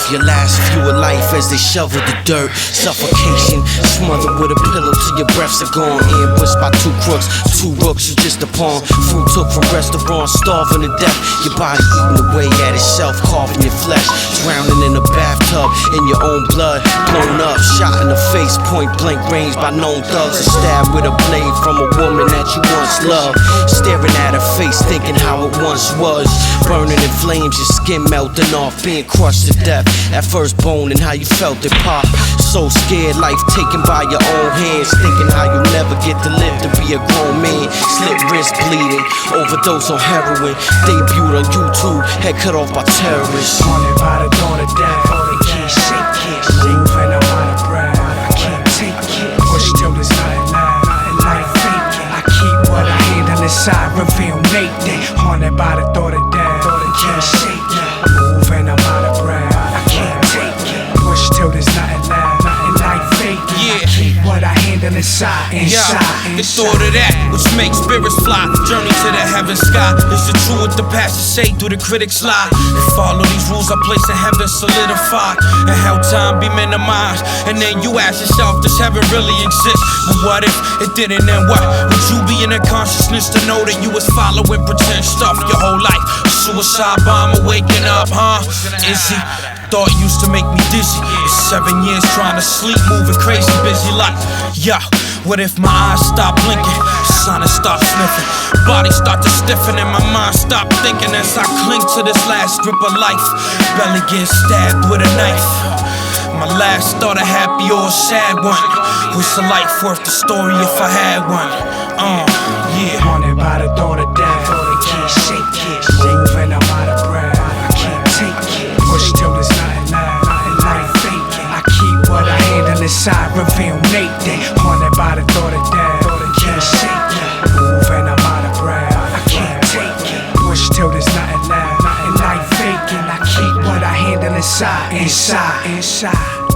Your last few of life as they shovel the dirt. Suffocation, smothered with a pillow till your breaths are gone. Ambushed by two crooks, two rooks, you just a pawn. Food took from restaurants, starving to death. Your body eating away at itself, carving your flesh. Drowning in a bathtub, in your own blood. Blown up, shot in the face, point blank range by known thugs. A stab with a blade from a woman that you once loved. Staring at her face, thinking how it once was. Burning in flames, your skin melting off, being crushed to death. At first bone and how you felt it pop. So scared, life taken by your own hands. Thinking how you never get to live to be a grown man. Slit wrist bleeding, overdose on heroin. Debuted on YouTube, head cut off by terrorists.
Haunted by the thought of death, they can't shake it. Moving, I'm out of breath, I can't take it. Push till there's nothing left, nothing like faking. I keep what I handle inside, reveal naked. Haunted by the thought of death, they can't shake it. Moving, I'm out of breath. Till there's nothing left, nothing like faking.
Yeah.
I keep what I handle inside.
The thought of that which makes spirits fly. Journey to the heaven sky. Is the truth what the pastors say through the critics lie? And follow these rules I place in heaven solidified. And how time be minimized. And then you ask yourself, does heaven really exist? But what if it didn't, then what? Would you be in a consciousness to know that you was following pretend stuff your whole life? A suicide bomber waking up, huh? Is he? Thought used to make me dizzy. It's 7 years trying to sleep, moving crazy, busy life. Yo, what if my eyes stop blinking? Sinus start sniffing, body start to stiffen, and my mind stop thinking as I cling to this last grip of life. Belly getting stabbed with a knife. My last thought, a happy or a sad one. Was a life worth the story if I had one? Yeah.
Haunted by the thought of death, they can't shake it. Moving, I'm out of breath, I can't take it. Push till there's nothing left, nothing like faking. I keep what I handle inside, reveal naked. Haunted by the thought of death, they can't shake it. Moving, I'm out of breath, I can't take it. Push till there's nothing left, nothing like faking. I keep what I handle inside, inside.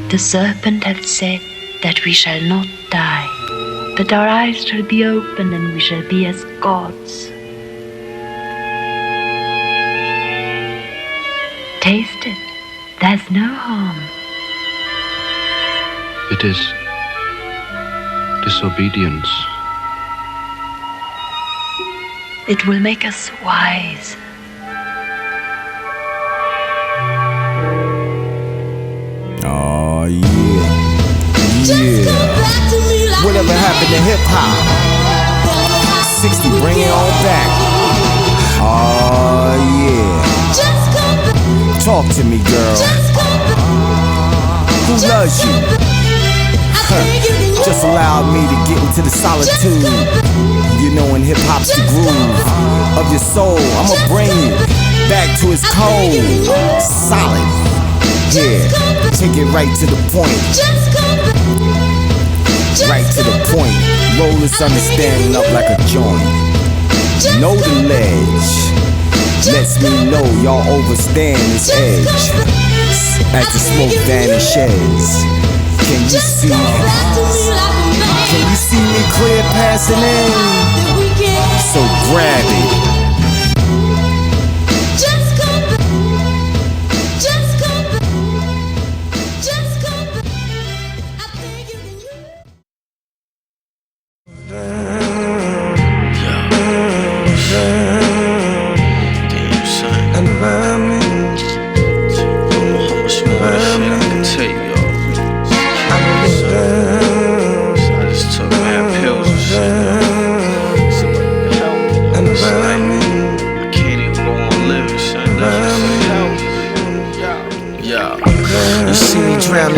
The serpent hath said that we shall not die, but our eyes shall be open and we shall be as gods. Taste it, there's no harm.
It is disobedience.
It will make us wise.
Oh yeah, yeah. Whatever happened to hip hop? 60, bring it all back. Oh yeah. Talk to me, girl. Who loves you? Just allow me to get into the solitude. You know, in hip hop's the groove of your soul. I'ma bring you back to its cold, solid. Yeah, take it right to the point. Right to the point. Roll this understanding up like a joint. Know the ledge. Lets me know y'all overstand this edge. As the smoke vanishes, can you see? Can you see me clear passing in? So grab it.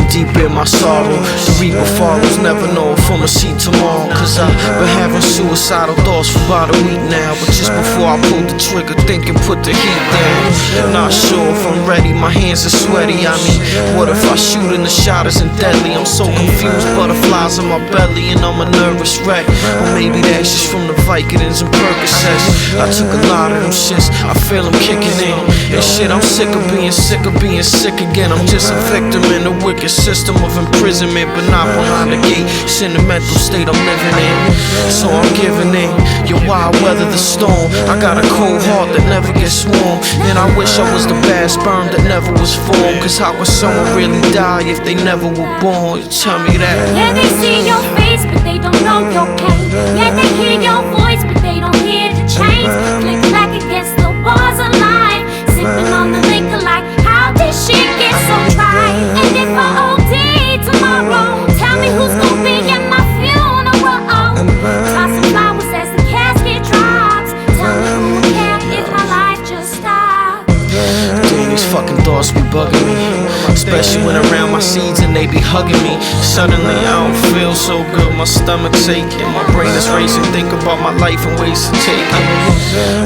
Deep in my sorrow, the reaper follows, never know if I'ma see tomorrow. Cause I've been having suicidal thoughts for about a week now. But just before I pulled the trigger, thinking put the heat down. Not sure if I'm ready, my hands are sweaty. I mean, what if I shoot and the shot isn't deadly? I'm so confused, butterflies in my belly and I'm a nervous wreck. Or maybe that's just from the Vicodins and Percocets. I took a lot of them shits, I feel them kicking in. And shit, I'm sick of being sick again. I'm just a victim in the wicked system of imprisonment, but not behind the gate. Sentimental state I'm living in, so I'm giving in. Yo, why weather the storm? I got a cold heart that never gets warm, and I wish I was the bad sperm that never was formed. Cause how could someone really die if they never were born? You tell me that.
Yeah, they see your face, but they don't know your pain. Yeah, they hear your voice, but they don't hear the chains. Click clack against the walls of life, sipping on the liquor like, how did shit get so dry? And if I OD tomorrow, tell me who's gonna be at my funeral. Tossing flowers as the casket drops. Tell me who will care if my life just stops.
Damn, these fucking thoughts be bugging me, especially when around my seeds and they be hugging me. Suddenly I don't feel so good, my stomach's aching, my brain is racing, think about my life and ways to take it.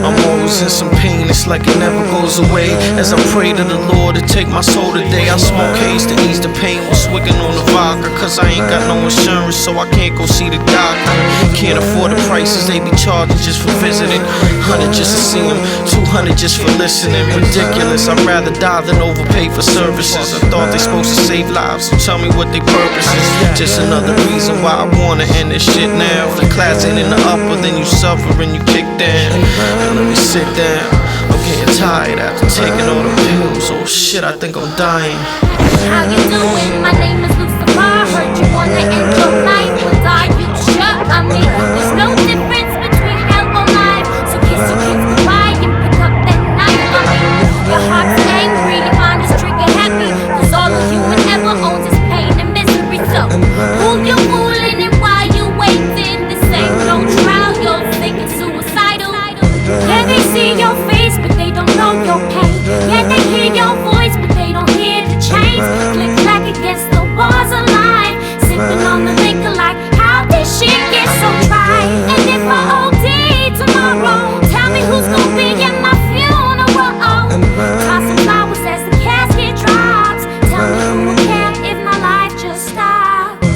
I'm always in some pain, it's like it never goes away. As I pray to the Lord to take my soul today, I smoke haze to ease the pain while swigging on the vodka. Cause I ain't got no insurance, so I can't go see the doctor. Can't afford the prices they be charging just for visiting. 100 just to see them, 200 just for listening. Ridiculous, I'd rather die than overpay for services. I thought they supposed to save lives, so tell me what they purpose is. Just another reason why I wanna end this shit now. The class ain't in the upper, then you suffer and you kick down. Now let me sit down, I'm getting tired after taking all the pills. Oh shit, I think I'm dying.
How you doing? My name is Lucifer. Heard you wanna end your life, but are you sure? I mean, there's no difference between hell or life. So kiss your kids goodbye and pick up that knife. I mean, your heart's angry, your mind is trigger happy. Cause all a human ever owns is pain and misery. So who you fooling and why you waiting? This ain't no trial, you're thinking suicidal. Yeah, they see your face, but they don't know your pain. Yeah, they hear your voice, but they don't hear the chains. Click clack against the walls of life, sipping on the liquor like, how did shit get so dry? And if I OD tomorrow, tell me who's gonna be at my funeral. Tossing flowers as the casket drops. Tell me who will care if my life just stops.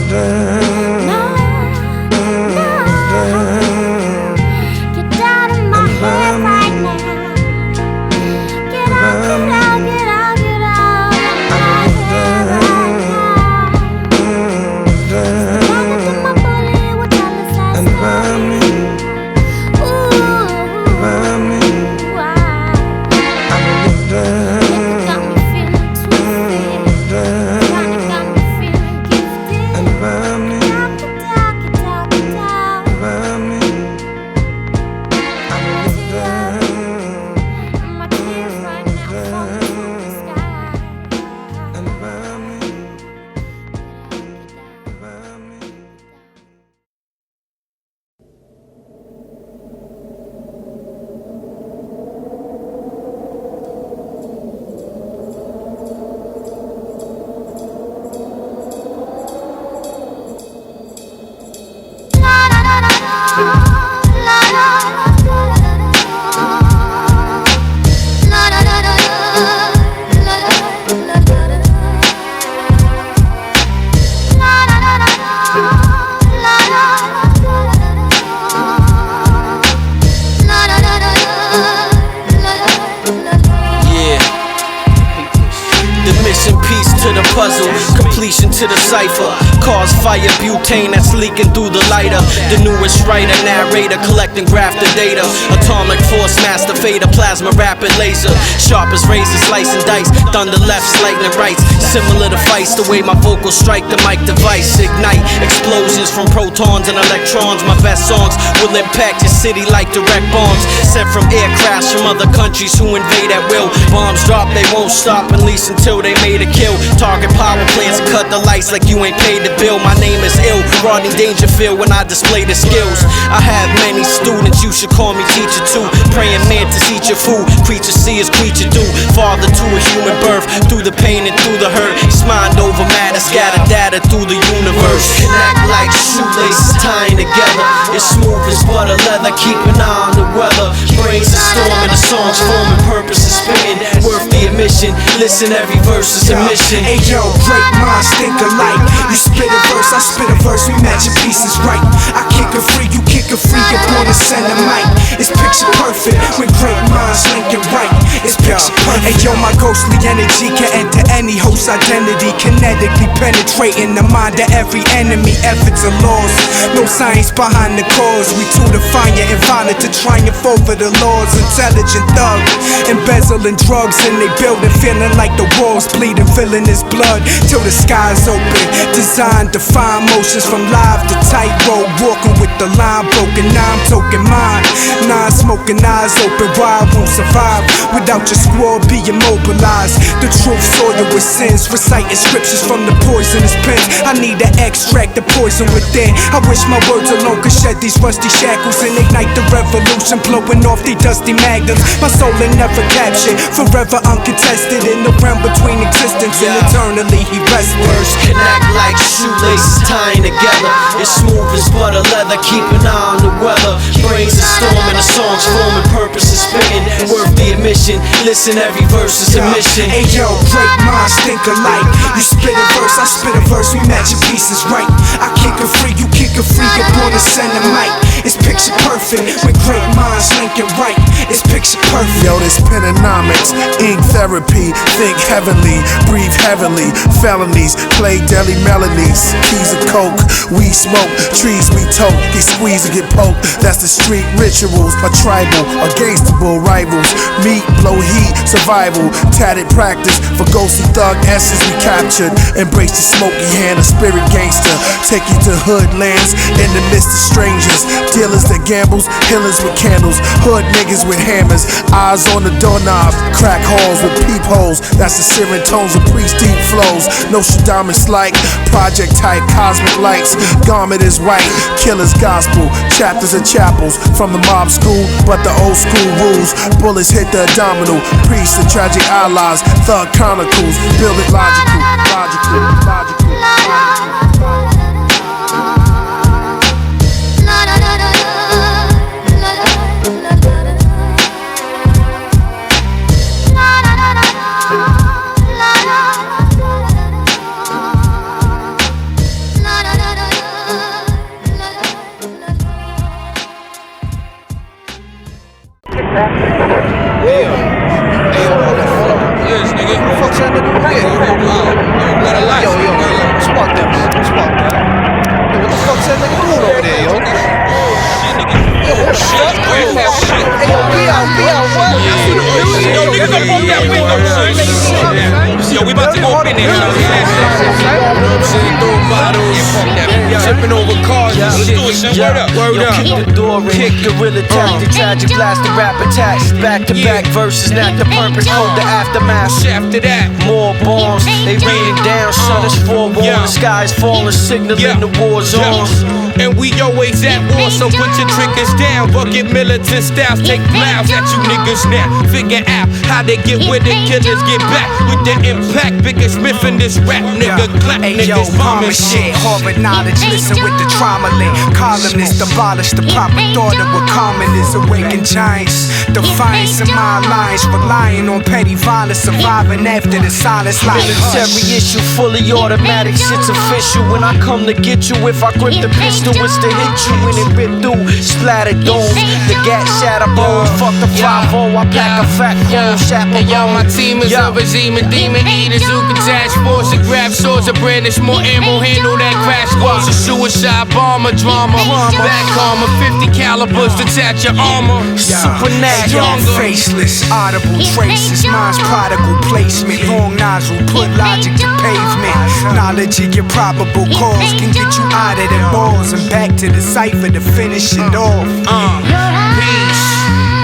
Puzzle, completion to the cipher. Cause fire, butane that's leaking through the lighter. The newest writer, narrator, collecting grafted data. Atomic force, master fader, plasma rapid laser. Sharp as razor, slicing dice. Thunder left, lightning rights. Similar to fights, the way my vocals strike the mic device. Ignite explosions from protons and electrons. My best songs will impact your city like direct bombs. Sent from aircrafts from other countries who invade at will. Bombs drop, they won't stop at least until they made a kill. Target power plants and cut the lights like you ain't paid the bill. My name is Ill, Rodney Dangerfield when I display the skills. I have many students, you should call me teacher too. Praying mantis eat your food, creature see as creature do. Father to a human birth, through the pain and through the hurt. It's mind over matter, scatter data through the universe. Connect like shoelaces tying together. It's smooth as butter leather, keep an eye on the weather. Brains are storming, the songs forming, purpose is spinning. Worth the admission, listen every verse is a mission.
Hey yo, great minds think alike. You spit a verse, I spit a verse, we match your pieces right. I kick a free, you kick a free, you're born to send a mic. It's picture perfect, when great minds link it right. It's picture perfect. Hey yo, my ghostly energy can enter any host identity. Kinetically penetrating the mind of every enemy. Efforts are lost, no science behind the cause. We too defiant and violent to triumph over the laws. Intelligent thug, embezzling drugs and they building, feeling like the walls bleeding, filling his blood till the sky's open. Designed to find motions from live to tightrope, walking with the line broken. Now I'm token mine, non-smoking eyes open wide, won't survive without your squad being mobilized. The truth soiled with sins, reciting scriptures from the poisonous pens. I need to extract the poison within. I wish my words alone could shed these rusty shackles and ignite the revolution, blowing off these dusty magnums. My soul ain't never captured, forever uncontested in the realm between existence and eternally he rests.
Words connect like shoelaces tying together. It's smooth as butter leather, keep an eye on the weather. Brains are storming, the songs forming, purpose is spitting. Worth the admission, listen every verse is a mission.
Hey yo, great minds think alike. You spit a verse, I spit a verse, we match your pieces right. I kick a free, you kick a free, you're born to send a mic. It's picture perfect, when great minds link it right. It's picture perfect.
Yo, this pentanomics, ink therapy, think heavenly, breathe heavenly. Felonies, play deli melodies, keys of coke, we smoke, trees we toke, get squeezed and get poked. That's the street rituals, a tribal, a gangstable rivals. Meet, blow heat, survival, tatted practice for ghostly thug essence we captured. Embrace the smoky hand, a spirit gangster. Take you to hood lands in the midst of strangers. Dealers that gambles, healers with candles, hood niggas with hammers. Eyes on the doorknob, crack holes with peepholes. That's the searing tones of priest deep flows. Nostradamus like project type, cosmic lights. Garment is white, killer's gospel. Chapters and chapels from the mob school, but the old school rules. Bullets hit the abdominal. Priests and tragic allies. Thug chronicles. Build it logical, logical, logical, logical.
Yo, we about to go up in there. Tipping over cars and shit. Word up.
Kick the door in, kick guerrilla tactic, tragic blasting rap attacks. Back to back verses, not the purpose, hold the aftermath.
After that,
more bombs, they raining down, sun is forewarned, the sky's falling, signaling the war's on.
And we always at war, so put your triggers down. Bucket militant styles, take plows at you niggas now. Figure out how they get with it, killers get back with the impact. Biggest Smith in this rap, nigga, clap,
hey,
niggas
yo, bombing shit, Harvard knowledge, listen listen with the trauma link. Columnists abolish the proper thought of what common is. Awaken giants, defiance in my alliance, relying on petty violence, surviving after the silence. Like
military issue, fully automatic, shit's official. When I come to get you, if I grip the pistol, it's to hit you when it rip through. Splatter domes, the gas shatter bone. Fuck the 5-0, I pack a fat cone, chaperone.
Yo, my team is a regime and demon eaters who can task force and grab swords and brandish more ammo, handle that crash course. A suicide bomber drama, back armor, 50 calibers, detach your armor.
Supernatural, faceless, audible traces, mind's prodigal placement, long nozzle, put logic to pavement. Knowledge of your probable cause can get you out of the balls and back to the cipher to finish it off.
Peace.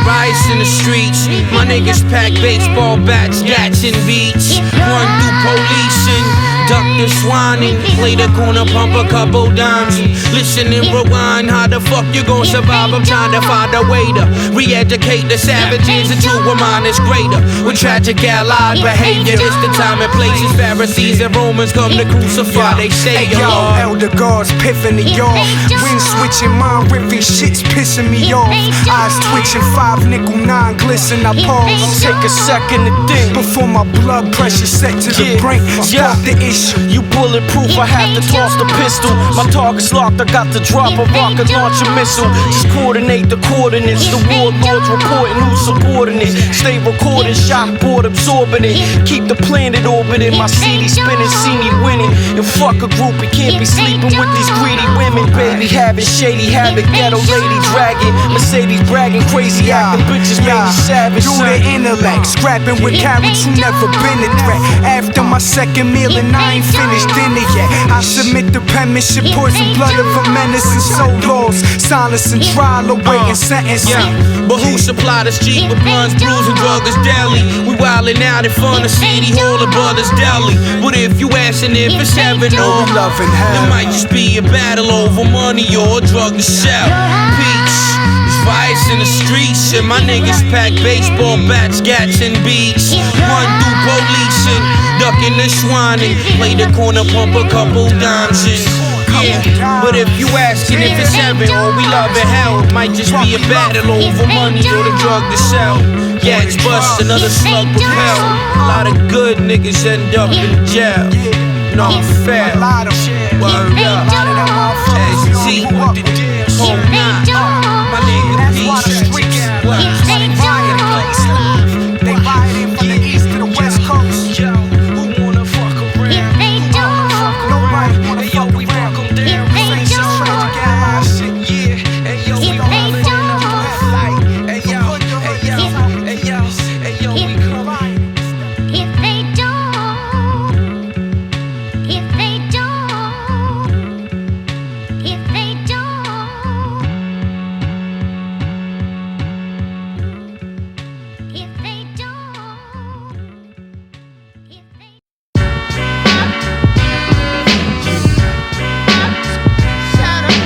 Riots in the streets, my niggas pack baseball bats, gats and beats. Run through police and duck the swanning. Play the corner, pump a couple dimes. Listen and rewind, how the fuck you gon' survive? I'm trying to find a way to re-educate the savages into a mind that's greater. With tragic allied behavior, it's the time and places Pharisees and Romans come to crucify, they say
yo, elder gods piffing the off. Wind switching, mind ripping, shit's pissing me off. Eyes twitching, 5 nickel, 9 glisten, I pause.
Take a second to think
before my blood pressure set to the brink. Stop the issue.
You bulletproof, I have to toss the pistol. My target's locked, I got to drop a rocket, launch a missile. Just coordinate the coordinates. The warlords reporting who's supporting it. Stay recording, shock board absorbing it. Keep the planet orbiting, my CD spinning, see me winning. And fuck a group, you can't be sleeping with these greedy women. Baby having shady habit, ghetto lady dragging, Mercedes bragging, crazy acting, bitches made me savage.
Do the intellect, scrapping with carrots who never been a threat. After my second meal and I ain't finished dinner yet, I submit the penmanship, poison blood of a menace and soul laws. Silence and trial, awaiting sentencing.
But who supplied us cheap with blunts, brews, and drugs daily? We wildin' out in front of City Hall of Brothers Deli. But if you asking if it's heaven or
loving hell,
it might just be a battle over money or a drug to sell. Peace. Riots in the streets, and my niggas pack baseball bats, gats, and beats. Run through police and ducking the swanning. Play the corner, pump a couple dimes in. Yeah, but if you asking if it's heaven or we love in hell, it might just be a battle over money or the drug to sell. Yeah, it's bust, another slug propel. A lot of good niggas end up in jail. No fair. Word up. ST with the whole 9. My nigga Peace.
They rioting from the east to the west coast.
Who wanna fuck around?
Nobody wanna
Hey yo, we fuck 'em down.
Say some tragic allied shit.
Yeah, hey yo, we wildin' in the hood. Hey yo, hey yo, hey yo, hey yo, we come.
If they don't, if they don't, if they don't, if they don't, if they shut up,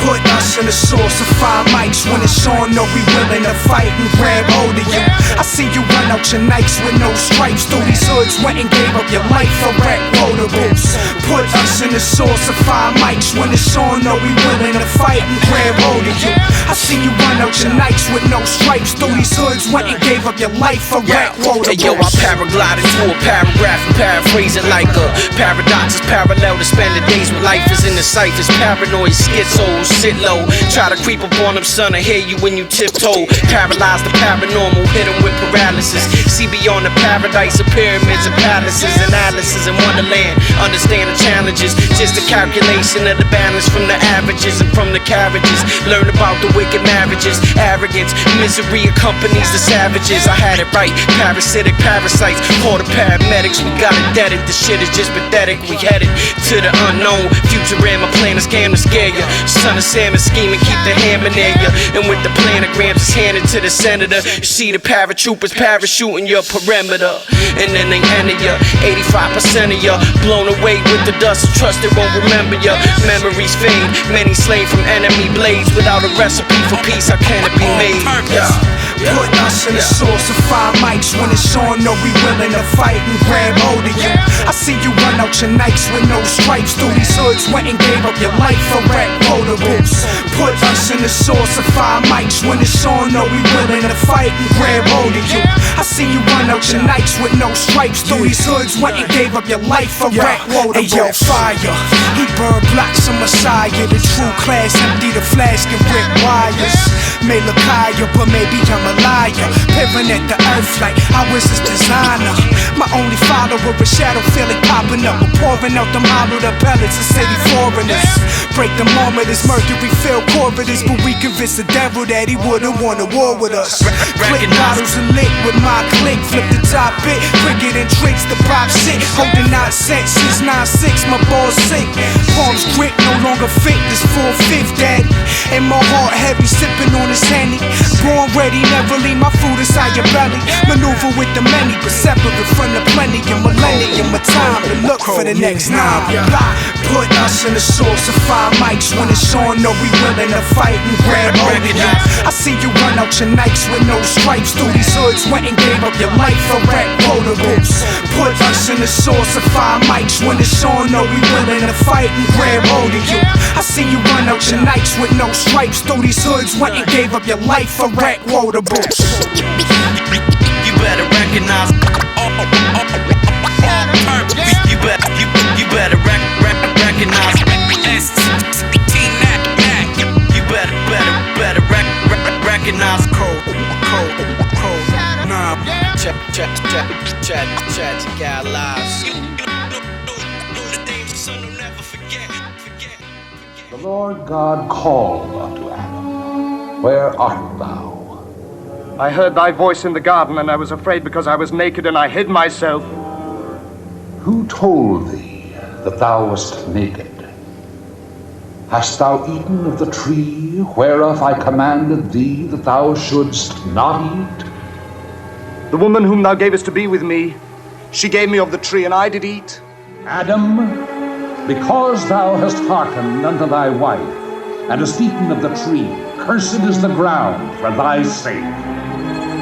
Put us in the source of 5 mics when it's on. No, we willing to fight and grab hold of you. I see you run out your nights with no stripes. Through these hoods, went and gave up your life for rap quotables. Put us in the source of 5 mics when it's on. No, we willing to fight and grab hold of you. I see you run out your nights with no stripes. Through these hoods, went and gave up your life for rap quotables.
Hey yo, I paraglide into a paragraph and paraphrase it like a paradox is parallel to spending days with life is in the ciphers. Paranoid schizos, sit low. Try to creep up on them, son, I hear you when you tiptoe. Paralyze the paranormal, hit them with paralysis. See beyond the paradise of pyramids and palaces and Alice's in Wonderland. Understand the challenges, just a calculation of the balance from the averages and from the carriages. Learn about the wicked marriages, arrogance, misery accompanies the savages. I had it right, parasitic parasites, call the paramedics. We got it deaded, the shit is just pathetic. We headed to the unknown, future in my plan is scam to scare ya. Son of Sam is scheming, keep the hammer near ya. And with the planograms, it's handed to the senator. You see the paratroopers parachuting your perimeter. And then they enter ya, 85% of ya blown away with the dust. Trust they won't remember ya. Memories fade, many slain from enemy blades. Without a recipe for peace, how can it be made? Yeah.
Put us in the source of 5 mics. When it's on, know we willing to fight and grab hold of you. I see you run out your nights with no stripes. Through these hoods, went and gave up your life for rap quotables. Put us in the source of 5 mics. When it's on, know we willing to fight and grab hold of you. I see you run out your nights with no stripes. Through these hoods, went and gave up your life for rap quotables. Hey yo, fire. He burned blocks of Messiah. The true class empty the flask and rip wires. May look higher, but maybe I'm a liar. Pivoting at the earth like I was his designer. My only follower, a shadow feeling popping up. We're pouring out them hollow the pellets of city foreigners. Break the marmoters, mercury filled corridors. But we convinced the devil that he wouldn't want a war with us. Click bottles and lit with my click. Flip the top bit, cricket and tricks, the pop shit. Holding 9 cents since 9-6, my balls sick. Palms grip, no longer fit, this 4/5 daddy. And my heart heavy, sipping on this Henny. Born ready, never leave my food inside your belly. Maneuver with the many, but separate from the plenty. A millennium of time to look for the next 9. Put us in the source of 5 mics. When it's on, know we willing to fight and grab hold of you. I see you run out your nights with no stripes. Through these hoods, went and gave up your life for rap quotables. Put us in the source of 5 mics. When it's on, know we willing to fight and grab hold of you. I see you run out your nights with no stripes. Through these hoods, went and gave up your life for rap quotables.
You better recognize you better recognize. You better recognize code. Nah, check, you got lives.
The Lord God called unto Adam, Where art thou?
I heard thy voice in the garden, and I was afraid because I was naked, and I hid myself.
Who told thee that thou wast naked? Hast thou eaten of the tree whereof I commanded thee that thou shouldst not eat?
The woman whom thou gavest to be with me, she gave me of the tree, and I did eat.
Adam, because thou hast hearkened unto thy wife, and hast eaten of the tree, cursed is the ground for thy sake.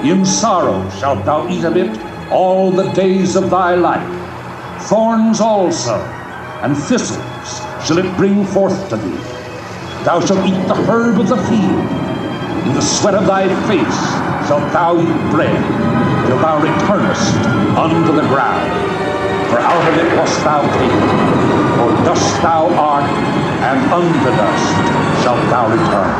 In sorrow shalt thou eat of it all the days of thy life. Thorns also and thistles shall it bring forth to thee. Thou shalt eat the herb of the field. In the sweat of thy face shalt thou eat bread, till thou returnest unto the ground. For out of it wast thou taken, for dust thou art, and unto dust shalt thou return.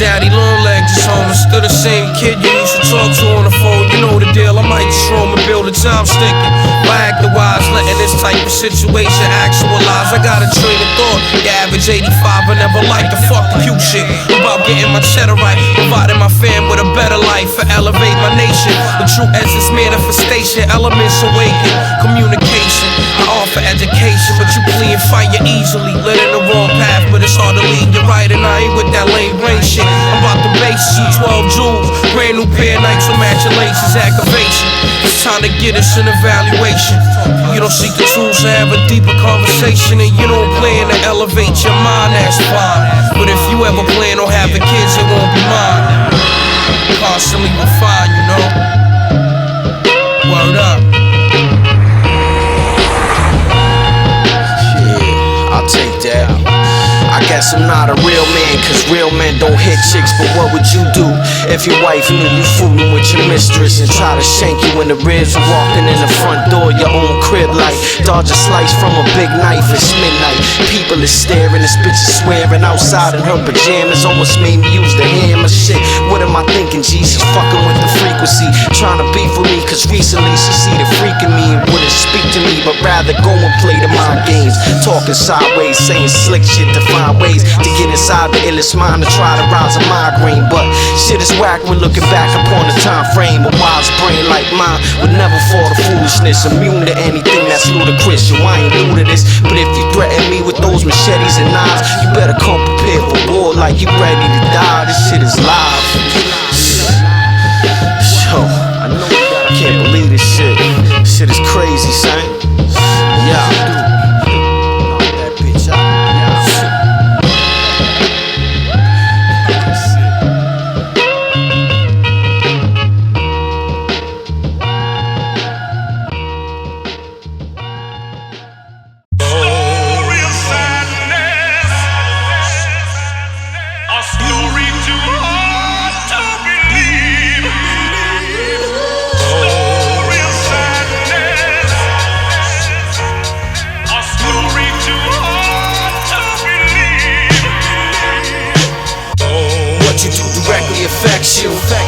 Daddy long leg just home and still the same kid you used to talk to on the phone. You know the deal, I might just roam and build a time sticking. By acting wise, letting this type of situation actualize. I got a train of thought, the average 85, I never liked the fuck the cute shit. About getting my cheddar right, providing my fam with a better life, for elevate my nation. The true essence manifestation, elements awaken, communication. I offer education, but you flee and fire easily. Led in the wrong path, but it's hard to lead you right, and I ain't with that lame brain shit. I'm about to base you 12 jewels, brand new pair of nights with matching laces, activation. It's time to get us an evaluation. You don't seek the tools to have a deeper conversation, and you don't plan to elevate your mind, that's fine. But if you ever plan on having kids, it won't be mine. Constantly refine, you know. Word up.
Yeah, I'll take that. I guess I'm not a real man, cause real men don't hit chicks. But what would you do if your wife knew you fooling with your mistress and try to shank you in the ribs for walking in the front door your own crib like dodge a slice from a big knife? It's midnight, people is staring, this bitch is swearing outside in her pajamas, almost made me use the hammer. Shit, What am I thinking, G? She's fucking with the frequency, trying to beef with me, cause recently she see the freak in me and wouldn't speak to me, but rather go and play the mind games. Talking sideways, saying slick shit to find ways to get inside the illest mind to try to rise a migraine. But shit is whack when looking back upon the time frame. A wise brain like mine would never fall to foolishness, immune to anything that's ludicrous. Yo, I ain't new to this, but if you threaten me with those machetes and knives, you better come prepared for war like you ready to die. This shit is live. Yo, I know I can't believe this shit. Shit is crazy, son. Yeah.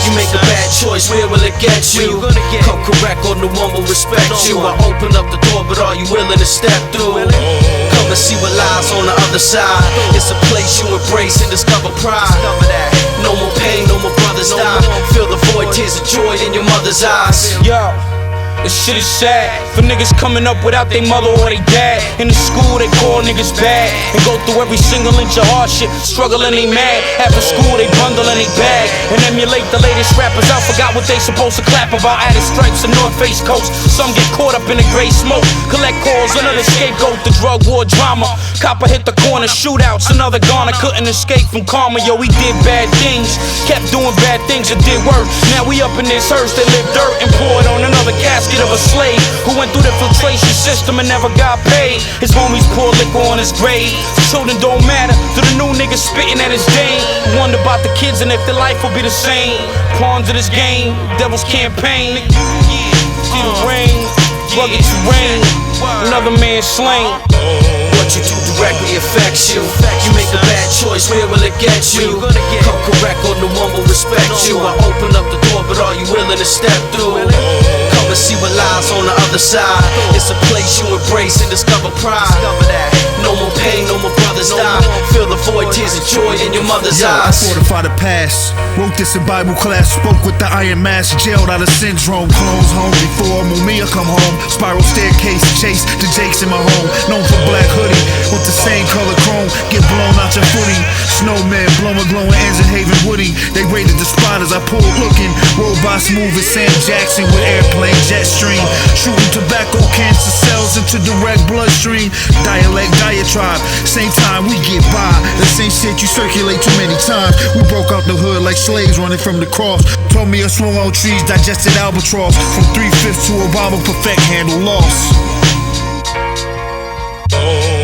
You make a bad choice, where will it get you? Come correct or no one will respect you. I open up the door, but are you willing to step through? Come and see what lies on the other side. It's a place you embrace and discover pride. No more pain, no more brothers die. Feel the void, tears of joy in your mother's eyes.
Yo, this shit is sad for niggas coming up without their mother or their dad. In the school they call niggas bad and go through every single inch of hardship, struggling they mad. After school they bundle in they bag and emulate the latest rappers out. Forgot what they supposed to clap about. Added stripes and North Face coats. Some get caught up in the gray smoke. Collect calls, another scapegoat. The drug war drama. Copper hit the corner, shootouts. Another goner couldn't escape from karma. Yo, we did bad things, kept doing bad things and did work. Now we up in this hearse that live dirt and poured on another casket of a slave who went through the filtration system and never got paid. His homies pour liquor on his grave. Children don't matter to the new niggas spitting at his dame. Wonder about the kids and if their life will be the same. Pawns of this game, devil's campaign. See the rain, rugged terrain, another man slain.
What you do directly affects you. You make a bad choice, where will it get you? Come correct or no one will respect you. I open up the door, but are you willing to step through? Come and see what lies on the other side. It's a place you embrace and discover pride. No more pain, no more brothers die. Feel the void, tears of joy in your mother's eyes.
I fortify the past. Wrote this in Bible class. Spoke with the iron mask. Jailed out of syndrome. Clones home before Mumia come home. Spiral staircase, chase the Jakes in my home. Known for black hoodie with the same color chrome. Get blown out your footy. Snowman, blowing, glowing ends in Haven Woody. They raided the spot as I pulled looking. Robots moving, Sam Jackson with airplane jet stream. Shooting tobacco cancer cells into direct bloodstream. Dialect diatribe, same time we get by. The same shit you circulate too many times. We broke out the hood like slaves running from the cross. Told me I swung on trees, digested albatross. From 3/5 to Obama, perfect handle loss.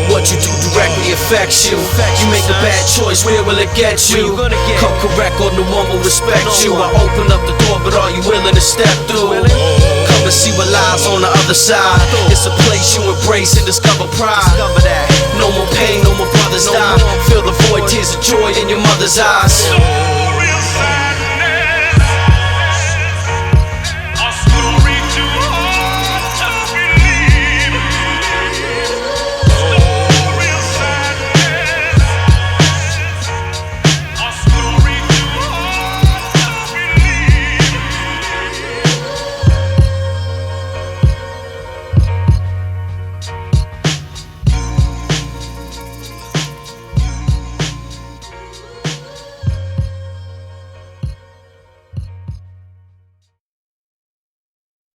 What you do directly affects you. You make a bad choice, where will it get you? Come correct or no one will respect you. I open up the door, but are you willing to step through? Come and see what lies on the other side. It's a place you embrace and discover pride. No more pain, no more brothers die. Feel the void, tears of joy in your mother's eyes.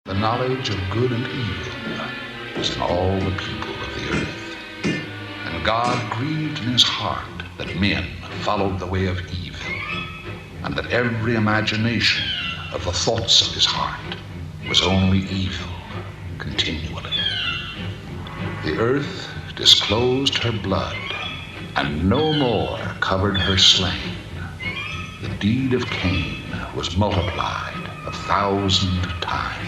The knowledge of good and evil was in all the people of the earth. And God grieved in his heart that men followed the way of evil, and that every imagination of the thoughts of his heart was only evil continually. The earth disclosed her blood, and no more covered her slain. The deed of Cain was multiplied 1,000 times.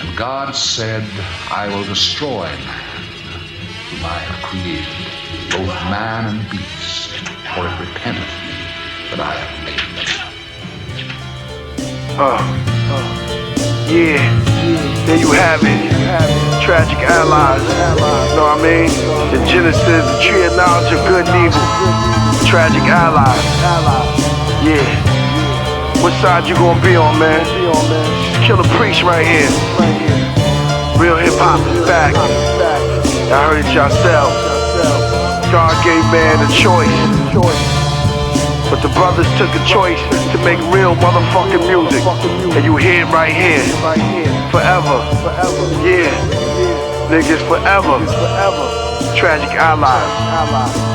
And God said, I will destroy man, whom I have created, both man and beast, for it repenteth me that I have made them.
Yeah, there you have it. Tragic allies. Know what I mean? The Genesis, the tree of knowledge of good and evil. Tragic allies. Yeah. What side you gonna be on, man? Killah Priest right here. Real hip hop is back. Y'all heard it yourselves. God gave man a choice. But the brothers took a choice to make real motherfucking music. And you hear it right here. Forever. Yeah. Niggas forever. Tragic allies.